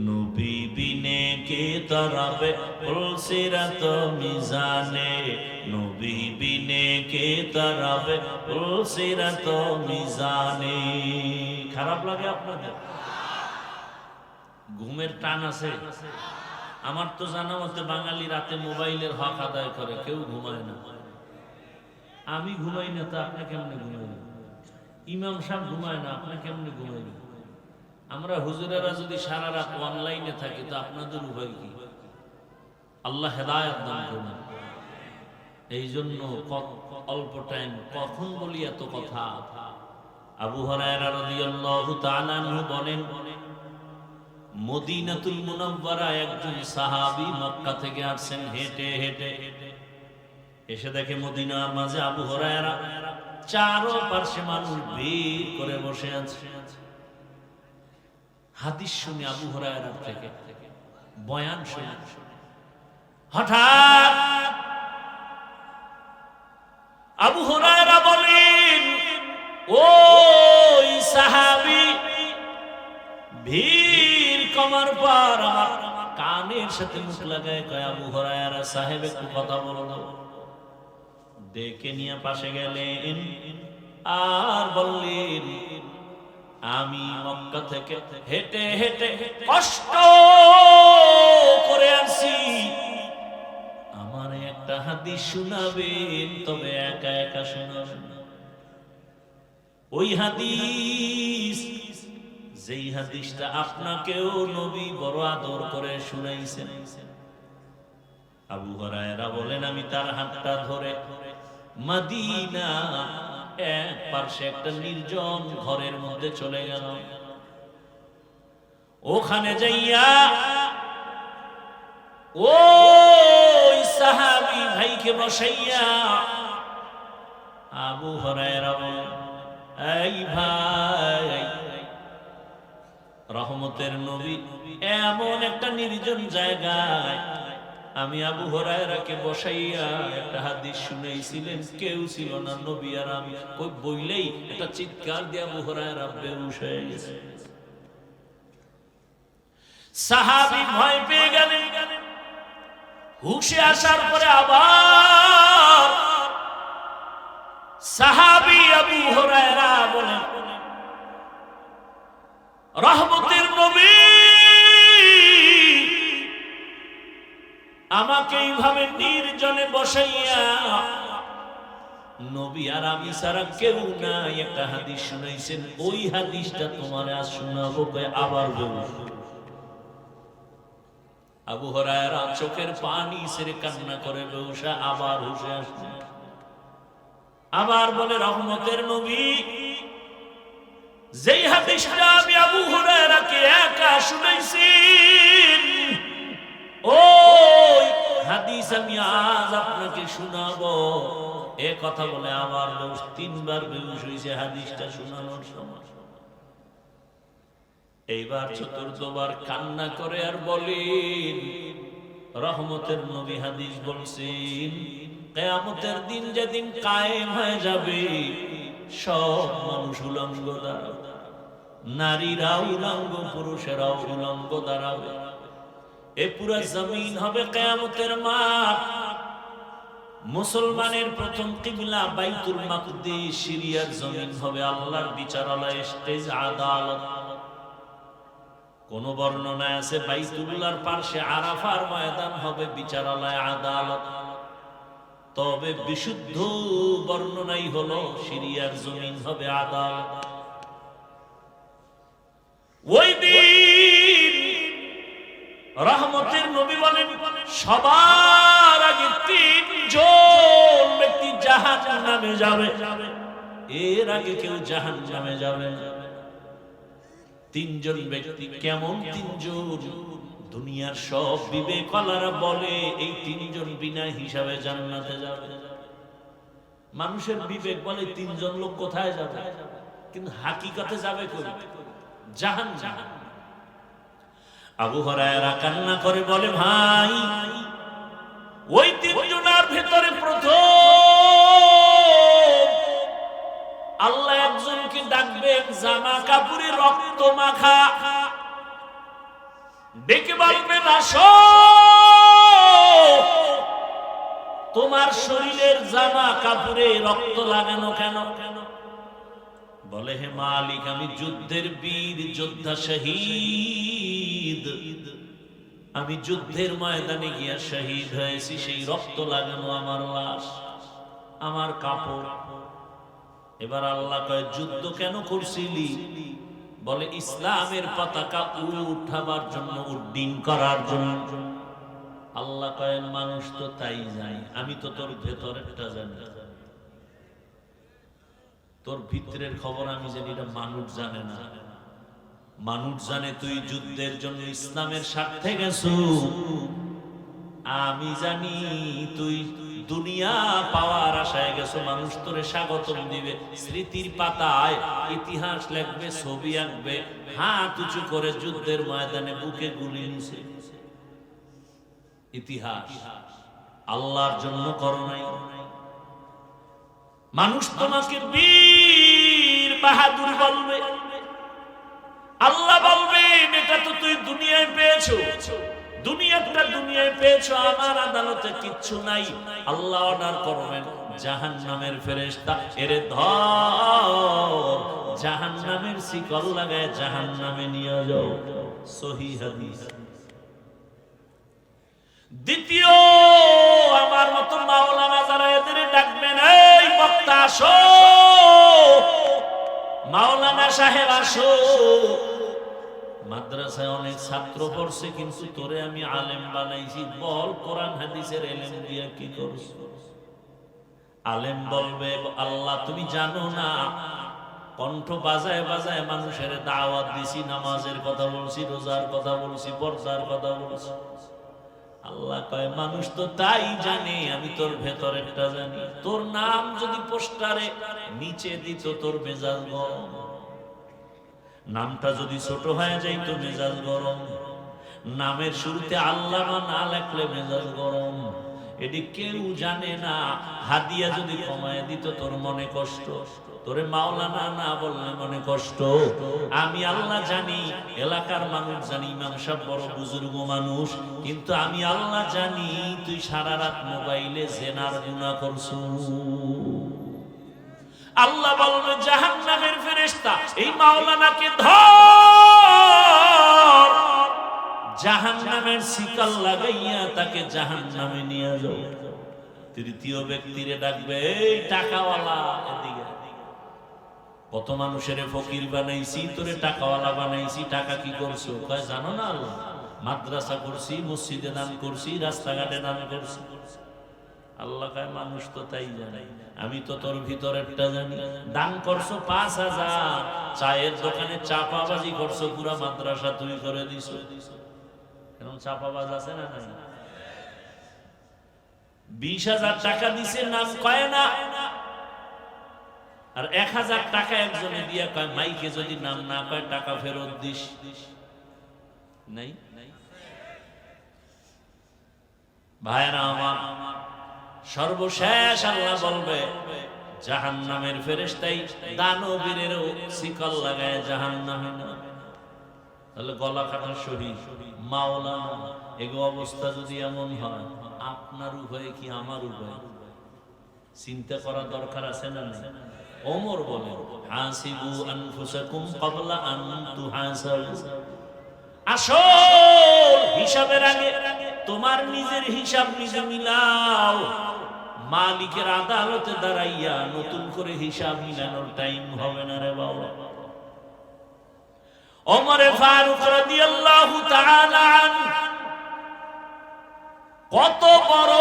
নবী বিনে কে দাঁড়াবে পুলসিরাত মিজানে, নবী বিনে কে দাঁড়াবে পুলসিরাত মিজানে। খারাপ লাগে আপনাদের? ঘুমের টান আছে? আমার তো জানা মতে বাঙালি রাতে মোবাইলের হক আদায় করে, কেউ ঘুমায় না। আমি ঘুমাই না তো আপনি কেমনে ঘুমাইবেন? ইমাম সাহেব ঘুমায় না, আপনি কেমনে ঘুমাইবেন? আমরা হুজুরেরা যদি সারা রাত অনলাইনে থাকি তো আপনাদের উপায় কি? আল্লাহ হেদায়েত দান করুন। এই জন্য অল্প টাইম কখন বলি এত কথা। আবু হুরায়রা রাদিয়াল্লাহু তাআলা আনহু বলেন, মদিনাতুল মুনাওয়ারা একজন সাহাবী মক্কা থেকে আসছেন হেঁটে হেঁটে, এসে দেখে মদিনার মাঝে আবু হুরায়রা, চারপাশে মানুষ ভিড় করে বসে আছে। হাদিস শুনে আবু হুরায়রার থেকে বয়ান শুনে হঠাৎ আবু হুরায়রা বলেন, ওই সাহাবী, ভিড় কমার পর আমার কানের সাথে মুখ লাগায় কয়, আবু হুরায়রা সাহেব একটু কথা বলো। ডেকে নিয়ে পাশে গেলেন আর বললেন, আমি মক্কা থেকে হেঁটে হেঁটে কষ্ট করে আসছি, আমার একটা হাদিস শোনাবেন, তবে একা একা শোনাবেন। ওই হাদিস, যেই হাদিসটা আপনাকেও নবী বড় আদর করে শুনাইছেন। আবু হুরায়রা বলেন, আমি তার হাতটা ধরে মদিনা এক পাশে একটা নির্জন ঘরের মধ্যে চলে গেল। ওখানে যাইয়া ওই সাহাবী ভাইকে বসাইয়া আবু হুরায়রা বলেন, এই ভাই, রহমতের নবী এমন একটা নির্জন জায়গায় আমি আবু হুরায়রাকে বসাইয়া একটা হাদিস শুনাইছিলেন, কেউ ছিল না, নবী আর আমি। কই বইলেই একটা চিৎকার দিয়ে আবু হুরায়রা বেহুশ হয়ে গেছে। সাহাবী ভয় পেয়ে গেলেন। হুশে আসার পরে আবার সাহাবী আবু হুরায়রা বলেন, রহমতের নবী আমাকে এইভাবে নির্জনে বসাইয়া, নবী আর আমি ছাড়া কেউ নাই, একটা হাদিস শুনাইছেন, ওই হাদিসটা তোমার আজ শোনাবো। আবার বলুন। আবু হুরায়রা চোখের পানি ছেড়ে কান্না করে বেহুশা আবার হুশে আসছে। আবার বলে, রহমতের নবী যেই হাদিসটা আমি আবু হুরায়রাকে একা শুনাইছি, ওই হাদিস আমি আজ আপনাকে শোনাবো। এ কথা বলে আবার তিনবার বেহুশ হয়েছে হাদিসটা শোনানোর সময়। এইবার চতুর্থবার কান্না করে আর বলেন, রহমতের নবী হাদিস বলছেন, কিয়ামতের দিন যেদিন কায়েম হয়ে যাবে, সব মানুষ উলঙ্গ দাঁড়াবে, নারীরা উলঙ্গ, পুরুষেরাও উলঙ্গ দাঁড়াবে। এ পুরা জমিন হবে কিয়ামতের মাঠ। মুসলমানের প্রথম কিবলা বাইতুল মাকদিস, সিরিয়ার জমিন হবে আল্লাহর বিচারালয়, স্টেজ আদালত। কোন বর্ণনায় আছে বাইতুল্লাহর পাশে আরাফার ময়দান হবে বিচারালয়, আদালত। তবে বিশুদ্ধ বর্ণনাই হলো সিরিয়ার জমিন হবে আদালত। ওই দিন রহমতের নবী বলেন, সবার আগে তিনজন ব্যক্তি জাহান্নামে যাবে, এর আগে কেউ জাহান্নামে যাবে না। তিনজন ব্যক্তি, কেমন তিনজন? দুনিয়ার সব বিবেকওয়ালারা বলে এই তিনজন বিনা হিসাবে জান্নাতে যাবে। মানুষের বিবেক বলে তিনজন লোক কোথায় যাবে, কিন্তু হাকিকতে যাবে কই? জাহান্নাম। আবু হুরায়রা কান্না করে বলে, ভাই, ওই তিনজনের ভেতরে প্রথম আল্লাহ একজনকে ডাকবেন, জামা কাপড়ে রক্ত মাখা, ডেকে বলবেন, আসো, তোমার শরীরের জামা কাপড়ে রক্ত লাগানো কেন? বলে, হে মালিক, আমি যুদ্ধের বীর যোদ্ধা, শহীদ, আমি যুদ্ধের ময়দানে গিয়া শহীদ হয়েছি, সেই রক্ত লাগানো আমার লাশ। আমার কাপড়। এবার আল্লাহ কয় যুদ্ধ কেন করছিলি? বলে ইসলামের পতাকা উঠাবার জন্য, উড্ডীন করার জন্য। আল্লাহ কয় মানুষ তো তাই জানে, আমি তো তোর ভেতরেরটা জানি, তোর ভিতরের খবর আমি জানি, এটা মানুষ জানে না। মানুষ জানে তুই যুদ্ধের জন্য ইসলামের স্বার্থে গেছু, আমি জানি তুই দুনিয়া পাওয়ার আশায় গেছো। মানুষ তোরে স্বাগতম দিবে, স্মৃতির পাতায় ইতিহাস লিখবে, ছবি আঁকবে, হাত উঁচু করে যুদ্ধের ময়দানে বুকে গুলি নিছে। ইতিহাস আল্লাহর জন্য করো নাই। মানুষ তোমাকে বীর বাহাদুর বলবে, আল্লাহ বলবে এটা তো তুই দুনিয়ায় পেয়েছো, দুনিয়াটা দুনিয়ায় পেয়েছো, আমার আদালতে কিচ্ছু নাই। আল্লাহ অর্ডার করবেন জাহান্নামের ফেরেশতা, এরে ধর, জাহান্নামের শিকল লাগায় জাহান্নামে নিয়ে যাও। সহিহ হাদিস। দ্বিতীয়, আমার মতো মাওলানা যারা এদের ডাকবেন, এই বক্তা আসো, মাওলানা সাহেব আসো, মাদ্রাসায় অনেক ছাত্র পড়ছে কিন্তু তোরে আমি আলেম বানাইছি, বল কোরআন হাদিসের ইলম দিয়ে কি করছো? আলেম বলবে আল্লাহ তুমি জানো না, কণ্ঠ বাজায় বাজায় মানুষের দাওয়াত দিছি, নামাজের কথা বলছি, রোজার কথা বলছি, পর্দার কথা বলছি। আল্লাহ কয় মানুষ তো তাই জানে, আমি তোর ভেতরেরটা জানি। তোর নাম যদি পোস্টারে নিচে দিত তোর মেজাজ গরম, নামটা যদি ছোট হয়ে যাইত মেজাজ গরম, নামের শুরুতে আল্লাহ না লেখলে মেজাজ গরম। এটি কেউ জানে না। হাদিয়া যদি কমায় দিত তোর মনে কষ্ট, তোরে মাওলানা না বললে মনে কষ্ট। আমি আল্লাহ জানি, এলাকার মানুষ জানি, ইমাম সাহেব বড় বুজুর্গ মানুষ, কিন্তু আমি আল্লাহ জানি তুই সারা রাত মোবাইলে জেনার গুনাহ করছু। আল্লাহ বলবে জাহান্নামের ফেরেশতা, এই মাওলানাকে ধর, জাহান্নামের শিকল লাগাইয়া তাকে জাহান্নামে নিয়ে যাও। তৃতীয় ব্যক্তিরে ডাকবে, এই টাকাওয়ালা এদিকে। কত মানুষের ফকির বানাইছি, তোরে টাকাওয়ালা বানাইছি, টাকা কি করছো? কয় জানো না আল্লাহ, মাদ্রাসা করছি, মসজিদে দান করছি, রাস্তাঘাটে দান করছি। আল্লাহ কয় মানুষ তো তাই জানে, আমি তো তোর ভিতরেরটা জানি। দান করছো ৫,০০০, চায়ের দোকানে চাপাবাজি করছো, পুরা মাদ্রাসা তুই করে দিছো। এরকম চাপাবাজ আছে না? ২০,০০০ টাকা দিছে, নাম কয় না। আর ১,০০০ টাকা একজনে দিয়া কয় মাইকে যদি নাম না কয় টাকা ফেরত দিস। নাই ভাইরা আমার, সর্বশেষ আল্লাহ বলবে জাহান্নামের ফেরেশতাই দানবীরেরও শিকল লাগায় জাহান্নামে না। তাহলে গলা কাটা শহীদ মাওলানা, এগো অবস্থা যদি এমন হয়, আপনার উভয়ে কি আমার উভয়? চিন্তা করা দরকার আছে না? ওমর বলে হাসিবু আনফুসাকুম ক্বাবলা আন তুহাসাবু, আসল হিসাবের আগে তোমার নিজের হিসাব নিজে মিলাও। মালিকের আদালতে দাঁড়াইয়া নতুন করে হিসাব মিলানোর টাইম হবে না রে বাবা। ওমর ফারুক রাদিয়াল্লাহু তাআলা আনহু কত বড়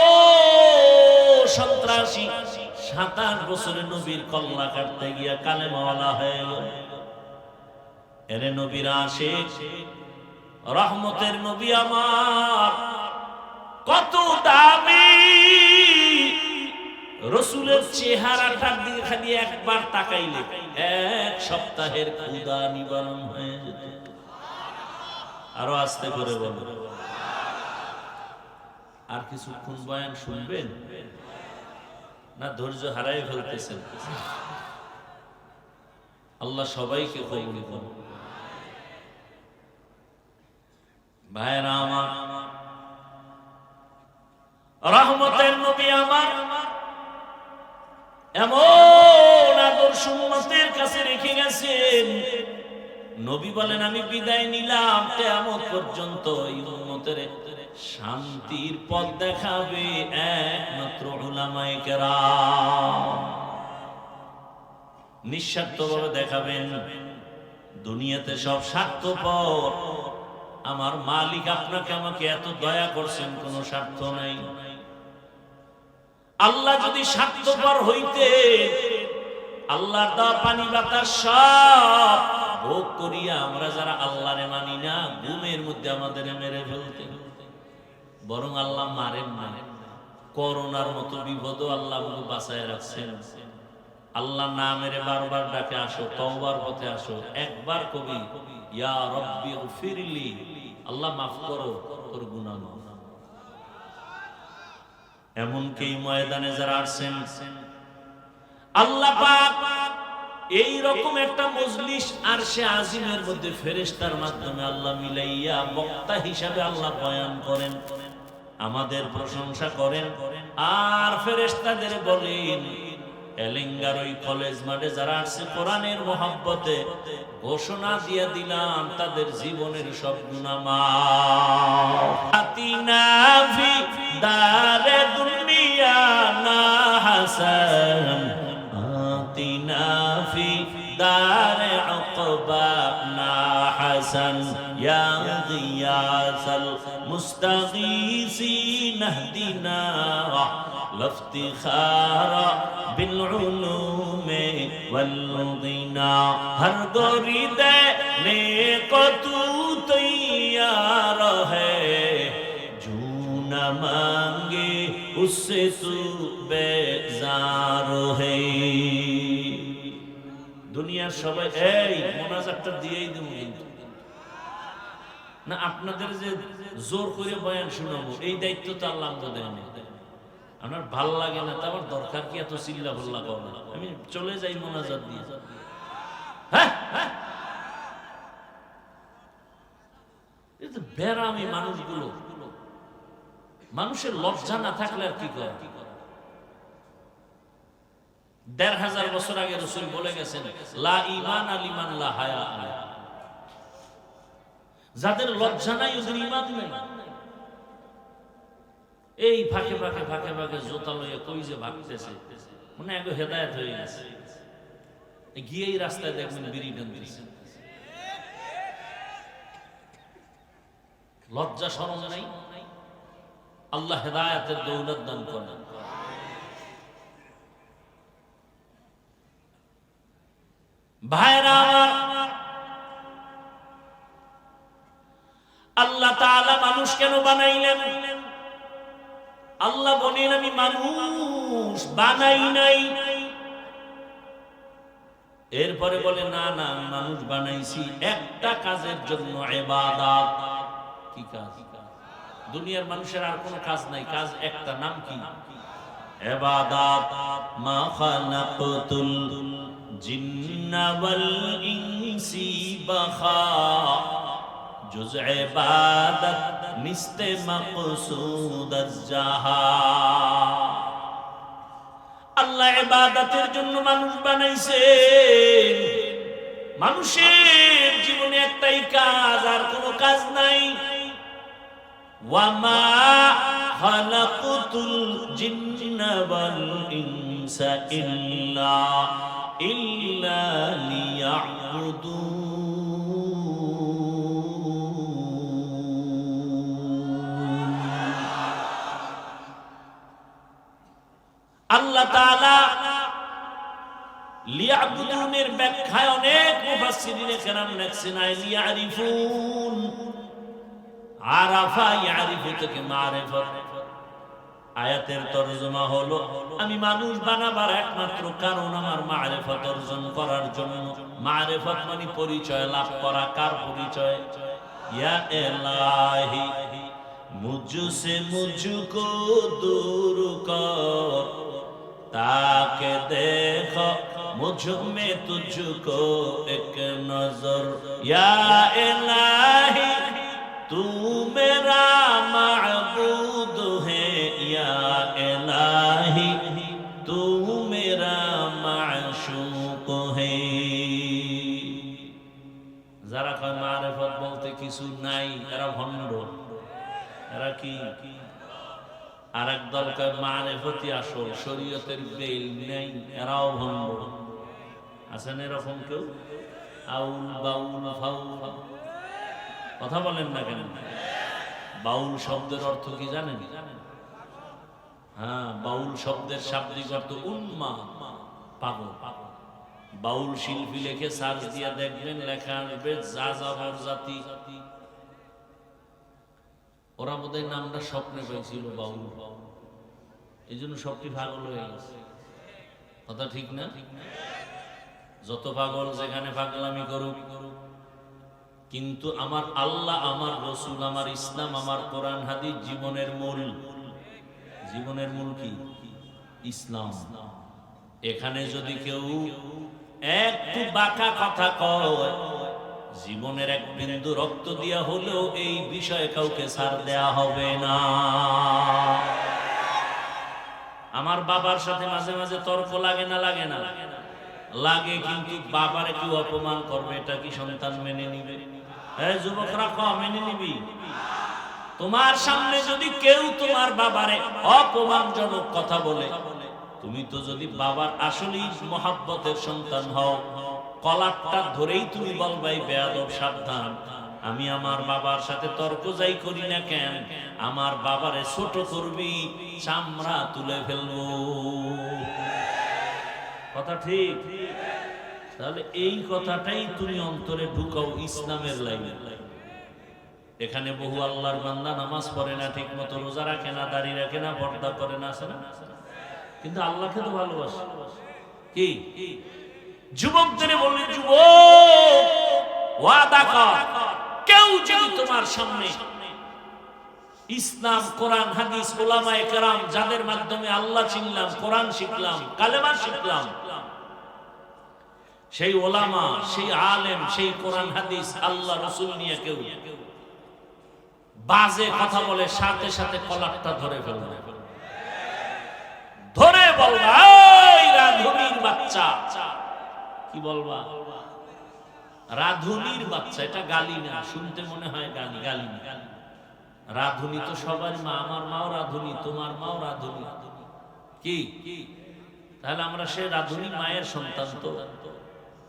সন্ত্রাসী, ২৭ বছরে নবীর কল্লা কাটতে গিয়া কালেমাওয়ালা হয়ে গেল। এরে নবীর আশিক, রহমতের নবী আমার, কত দামি। রাসূলের চেহারাটার দিকে খালি একবার তাকাইলে ১ সপ্তাহের ক্ষুধা নিবারণ হয়ে যেত। আরো আস্তে করে বলো। আর কিছুক্ষণ বয়ান শুনবেন না ধৈর্য হারাই ফেলতেছেন? আল্লাহ সবাইকে কবুল করুন। ভাইরা আমার, রহমতের নবী আমার এমন আদর্শ উম্মতের কাছে রেখে গেছেন। নবী বলেন আমি বিদায় নিলাম, কিয়ামত পর্যন্ত এই উম্মতের শান্তির পথ দেখাবে একমাত্র উলামায়ে কেরাম। নিঃস্বার্থভাবে দেখাবেন। দুনিয়াতে সব স্বার্থপর। আমার মালিক আপনাকে আমাকে এত দয়া করছেন, কোনো স্বার্থ নাই। আল্লাহ যদি স্বার্থপর হইতে, আল্লাহর দেওয়া পানি বাতাস সব ভোগ করিয়া আমরা যারা আল্লাহরে মানি না, ঘুমের মধ্যে আমাদের মেরে ফেলতে। বরং আল্লাহ মারেন না। করোনার মতো বিপদও আল্লাহ আমাকে বাঁচায় রাখছেন। আল্লাহ না মেরে বারবার ডাকে, আসো তওবার পথে আসো। একবার কবি ইয়া রব্বি গফিরলি, আল্লাহ মাফ করো তোর গুনাহ। এমনকি ময়দানে যারা আসছেন, আল্লাহ পাক এই রকম একটা মজলিস আরশে আজিমের মধ্যে ফেরেশতার মাধ্যমে আল্লাহ মিলাইয়া বক্তা হিসাবে আল্লাহ বয়ান করেন, আমাদের প্রশংসা করেন। আর ফেরেশতাদের বলেন, এলেঙ্গার ওই কলেজ মাঠে যারা আসছে কোরআনের মহব্বতে, ঘোষণা দিয়ে দিলাম তাদের জীবনের সব গুনাহ মাফ। আতিনা ফি দারে দুনিয়া না হাসান, আতিনা ফি দারে উকবা না হাসান, ইয়া গিয়াসাল মুস্তাগীসিন ইহদিনা লফতিখারা بالعلوم والغنى ہر گوری دینے کو تو تیار ہے، جو نہ مانگے اس سے تو بیزار ہے। দুনিয়ার সবাই এই মোনাজাতটা দিয়েই দেব, কিন্তু না আপনাদের যে জোর করে বয়ান শোনাবো এই দায়িত্ব তো আল্লাহ আমাদের দেয়নি। আমার ভাল লাগে না, আমার দরকার কি এত চিল্লা ভল্লা করা? আমি চলে যাই মোনাজাত দিয়ে। বেরামি মানুষগুলো, মানুষের লজ্জা না থাকলে আর কি করে? ১৫০০ বছর আগে রাসূল বলে গেছেন, লা ঈমান লিমান লা হায়া আলাইহি। যাদের লজ্জা নাই ওদের ঈমান নাই। এই ফাঁকে ফাঁকে ফাঁকে ফাঁকে জোতা লইয়া কই যে ভাগতেছে, মনে হয় হেদায়েত হয়ে গেছে। গিয়েই রাস্তায় দেখবেন বিড়ি টানতেছে। লজ্জা শরম নাই। আল্লাহ হেদায়েতের দৌলত দান করেন। ভাইরা আমার, আল্লাহ তাআলা মানুষ কেন বানাইলেন? আল্লাহ বলেন, আমি মানুষ বানাই নাই। এরপরে বলে, না না, মানুষ বানাইছি একটা কাজের জন্য, ইবাদত। কি কাজ? দুনিয়ার মানুষের আর কোনো কাজ নাই, কাজ একটা, নাম কি? ইবাদত। মা খালাকতুল জিন্না ওয়াল ইনসি বাখা, जुज़ इबादत निस्ते मक़सूद अज़्ज़ाहा। আল্লাহ ইবাদতের জন্য মানুষ বানাইছেন। মানুষের জীবনে একটাই কাজ, আর কোনো কাজ নাই। ওয়ামা খালাকতুল জিন্না ওয়াল ইনসা ইল্লা লিয়াবুদুন। আল্লাহ তাআলা লিয়াবুদুনের ব্যাখ্যায় অনেক মুফাসসিরিনে কেরাম লিখছেন, লিয়ারিফুন। আরাফা ইয়ারিফু থেকে মারিফত। আয়াতের তরজমা হলো, আমি মানুষ বানাবার একমাত্র কারণ আমার মারিফত অর্জন করার জন্য। মারিফত মানে পরিচয় লাভ করা। কার পরিচয়? ইয়া ইলাহি মুঝসে মুঝকো দূর কর, ताके देखो मुझ में तुझको एक नजर। या इलाही तू मेरा माबूद है, या इलाही तू मेरा माशूक है। যারা কয় মারিফত বলতে কিছু নাই, এরা ভণ্ড। এরা কি? আর এক দল কয় মারেফতি আসল, শরীয়তের বেল নেই, এরাও ভণ্ড। আছেন এরকম কেউ? আউল বাউল ফাউল, কথা বলেন না কেন? বাউল শব্দের অর্থ কি জানেন? হ্যাঁ, বাউল শব্দের শাব্দিক অর্থ উন্মাদ, পাগল। বাউল শিল্পী লেখে সার্চ দিয়ে দেখবেন, লেখা আসবে যাযাবর জাতি। ওরা বোধহয় নামটা স্বপ্নে পেয়েছিল বাউল, এই জন্য সবটি পাগল হয়ে গেছে। কথা ঠিক না? যত পাগল যেখানে পাগলামি করুক, কিন্তু আমার আল্লাহ, আমার রসুল, আমার ইসলাম, আমার কোরআন হাদিস জীবনের মূল। জীবনের মূল কি? ইসলাম। এখানে যদি কেউ একটু বাঁকা কথা কয়, জীবনের এক বিন্দু রক্ত দিয়া হলেও এই বিষয়ে কাউকে ছাড় দেয়া হবে না। আমার বাবার সাথে মাঝে মাঝে তর্ক লাগে না? লাগে না? লাগে। কিন্তু বাবারে কেউ অপমান করবে, এটা কি সন্তান মেনে নিবে? এই যুবকরা, মেনে নিবি? তোমার সামনে যদি কেউ তোমার বাবারে অপমানজনক কথা বলে, তুমি তো যদি বাবার আসলেই মহাব্বতের সন্তান হও, কলারটা ধরেই তুমি বলবাই, বেয়াদব সাবধান, আমি আমার বাবার সাথে তর্ক যাই করি না কেন, আমার বাবারে ছোট করবি, চামড়া তুলে ফেলবো। কথা ঠিক? তাহলে এই কথাটাই তুমি অন্তরে ঢুকাও ইসলামের লাইনে। এখানে বহু আল্লাহর বান্দা নামাজ পড়ে না, ঠিক মতো রোজা রাখে না, দাড়ি রাখে না, পর্দা করে না, আছে না? কিন্তু আল্লাহকে তো ভালোবাসে। কি? যুবকদের বললেন, যুবক ওয়াদা কর, কেউ যদি তোমার সামনে ইসলাম, কোরআন, হাদিস, উলামায়ে কেরাম, যাদের মাধ্যমে আল্লাহ চিনলাম, কোরআন শিখলাম, কালেমা শিখলাম, সেই ওলামা, সেই আলেম, সেই কোরআন হাদিস, আল্লাহ রসুল নিয়ে কেউ বাজে কথা বলে, সাথে সাথে কলারটা ধরে ফেলবে, ধরে বলবা, এই রাধুনির বাচ্চা। কি বলবা? রাধুনির বাচ্চা। এটা গালি না, শুনতে মনে হয় গালি, গালি না। রাধুনি তো সবার মা, আমার মাও রাধুনি, তোমার মাও রাধুনি। কি? তাহলে আমরা সে রাধুনি মায়ের সন্তান। তো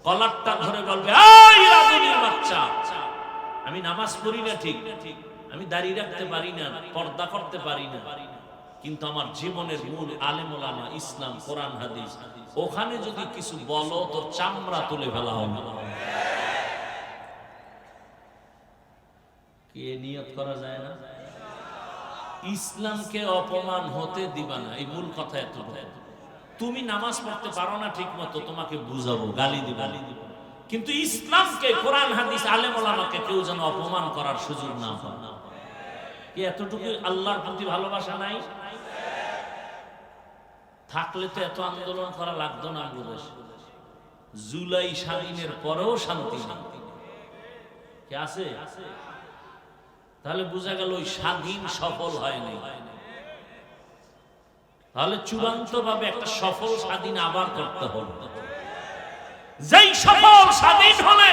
কলারটা ধরে বলবে, এই রাধুনির বাচ্চা, আমি নামাজ পড়ি না ঠিক, আমি দাঁড়িয়ে রাখতে পারি না, পর্দা করতে পারি না, কিন্তু আমার জীবনের মূল আলেম ওলামা, ইসলাম, কোরআন হাদিস, ওখানে যদি কিছু বলো তো চামড়া তুলে ফেলা হবে। কি নিয়ত করা যায় না? ইসলামকে অপমান হতে দিবা না, এই মূল কথা। এত তুমি নামাজ পড়তে পারো না ঠিক মতো, তোমাকে বুঝাবো, গালি দিব, কিন্তু ইসলামকে, কোরআন হাদিস, আলেম ওলামাকে কেউ যেন অপমান করার সুযোগ না পায়। কি এতটুকু আল্লাহর প্রতি ভালোবাসা নাই? থাকলে তো এত আন্দোলন করা লাগতো না। জুলাই স্বাধীনের পরেও শান্তি কি আছে? তাহলে বোঝা গেল ওই স্বাধীন সফল হয়নি। তাহলে চূড়ান্ত ভাবে একটা সফল স্বাধীন আবার করতে হবে। যেই সফল স্বাধীন হলে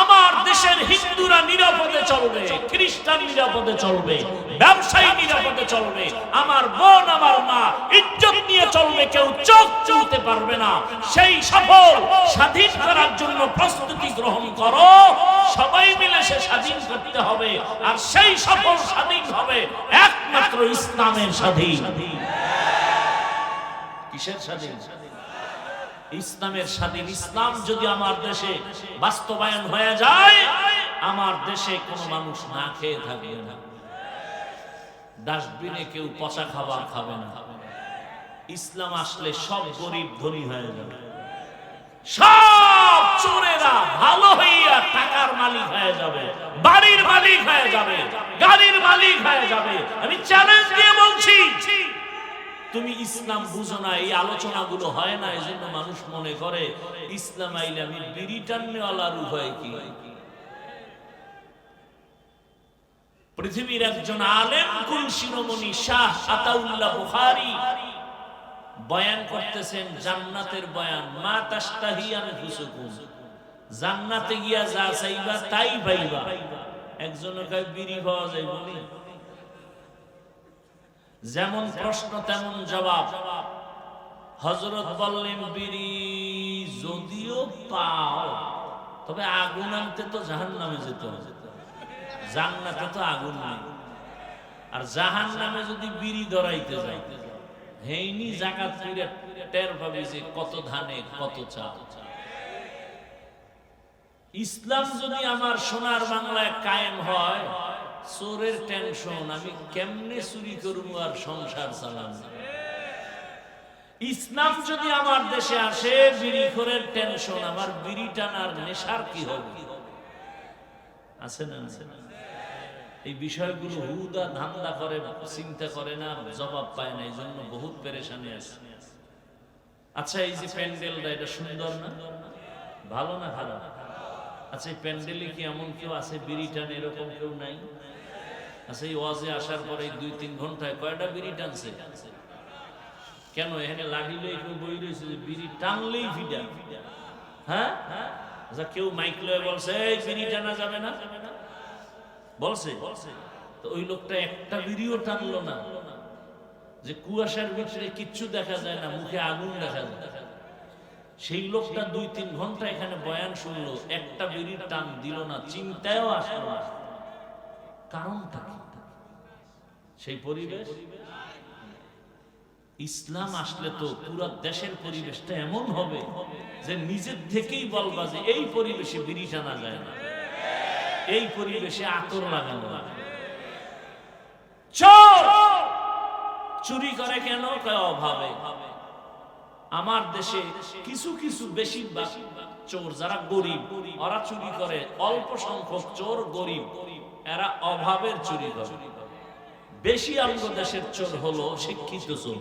আমার দেশের হিন্দুরা নিরাপদে চলবে, খ্রিস্টান নিরাপদে চলবে, ব্যবসায়ী নিরাপদে চলবে, আমার বোন, আমার মা ইজ্জত নিয়ে চলবে, কেউ চোখ চলতে পারবে না। সেই সফল স্বাধীন করার জন্য প্রস্তুতি গ্রহণ করো, সবাই মিলে সে স্বাধীন করতে হবে। আর সেই সফল স্বাধীন হবে একমাত্র ইসলামের স্বাধীন। কিসের স্বাধীন? ইসলামের স্বাধীন। ইসলাম যদি আমার দেশে বাস্তবায়ন হয়ে যায়, আমার দেশে কোনো মানুষ না খেয়ে থাকবে না, ডাস্টবিনে কেউ পচা খাবার খাবে না। ইসলাম আসলে সব গরিব ধনী হয়ে যাবে, সব চোরেরা ভালো হইয়া টাকার মালিক হয়ে যাবে, বাড়ির মালিক হয়ে যাবে, গাড়ির মালিক হয়ে যাবে। আমি চ্যালেঞ্জ দিয়ে বলছি, তুমি ইসলাম বুঝো না, এই আলোচনাগুলো হয় না, এজন্য মানুষ মনে করে ইসলাম আইলে আমি বিড়ি টাননেওয়ালার উপায় কি? পৃথিবীর একজন আলেম কুল শিরোমণি শাহ আতাউল্লাহ বুখারী বয়ান করতেছেন, জান্নাতের বয়ান। মা তাশতাহি আনফুসুকুম, জান্নাতে গিয়া যা চাইবা তাই পাইবা। একজনের কয় বিড়ি পাওয়া যায় বলি, যেমন প্রশ্ন তেমন জবাব। হযরত বললেন, বিড়ি যদিও পাও, তবে আগুন আনতে তো জাহান্নামে যেতে হবে, জান্নাতে তো আগুন নেই। আর জাহান্নামে যদি বিড়ি ধরাইতে যাই, হেইনি জাকাত ফিরে টের পাবে যে কত ধানে কত চাল। ইসলাম যদি আমার সোনার বাংলায় কায়েম হয়, চোরের টেনশন, আমি কেমনে চুরি করব আর সংসার চালাবো। ইসলাম যদি আমার দেশে আসে, বিড়িখোরের টেনশন, আমার বিড়ি টানার নেশার কি হবে? আছে না? এই বিষয়গুলো হুদা ধান্দা করে, চিন্তা করে না, জবাব পায় না, এই জন্য বহুত পেরেশানি আছে। আচ্ছা, এই যে প্যান্ডেলটা, এটা সুন্দর না? ভালো না খারাপ? আচ্ছা, এই প্যান্ডেলে কি এমন কেউ আছে বিড়ি টানে? এরকম কেউ নাই? আচ্ছা, এই ওয়াজে আসার পরে 2-3 ঘন্টায় কয়টা বিড়ি টানছে? কেন এখানে লাগিলেই কেউ বই রয়েছে যে বিড়ি টানলেই ফিডা? হ্যাঁ, আচ্ছা, কেউ মাইক লয়ে বলছে এই বিড়ি টানা যাবে না, বলছে? তো ওই লোকটা একটা বিড়িও টানলো না, যে কুয়াশার ভিতরে কিচ্ছু দেখা যায় না, মুখে আগুন দেখা যায়, সেই লোকটা 2-3 ঘন্টা এখানে বয়ান শুনলো, একটা বিড়ির টান দিল না, চিন্তায়ও আসলো না। কারণটা কি? সেই পরিবেশ। ইসলাম আসলে তো পুরো দেশের পরিবেশটা এমন হবে যে নিজের থেকেই বলবা যে এই পরিবেশে বিড়ি টানা যায় না, এই পরিবেশে আতর লাগানো না। চোর চুরি করে কেন? অভাবে। আমার দেশে কিছু কিছু বেশিরভাগ চোর যারা গরিব, ওরা চুরি করে। অল্প সংখ্যক চোর গরিব, এরা অভাবের চুরি করে। বেশি আমগো দেশের চোর হলো শিক্ষিত চোর।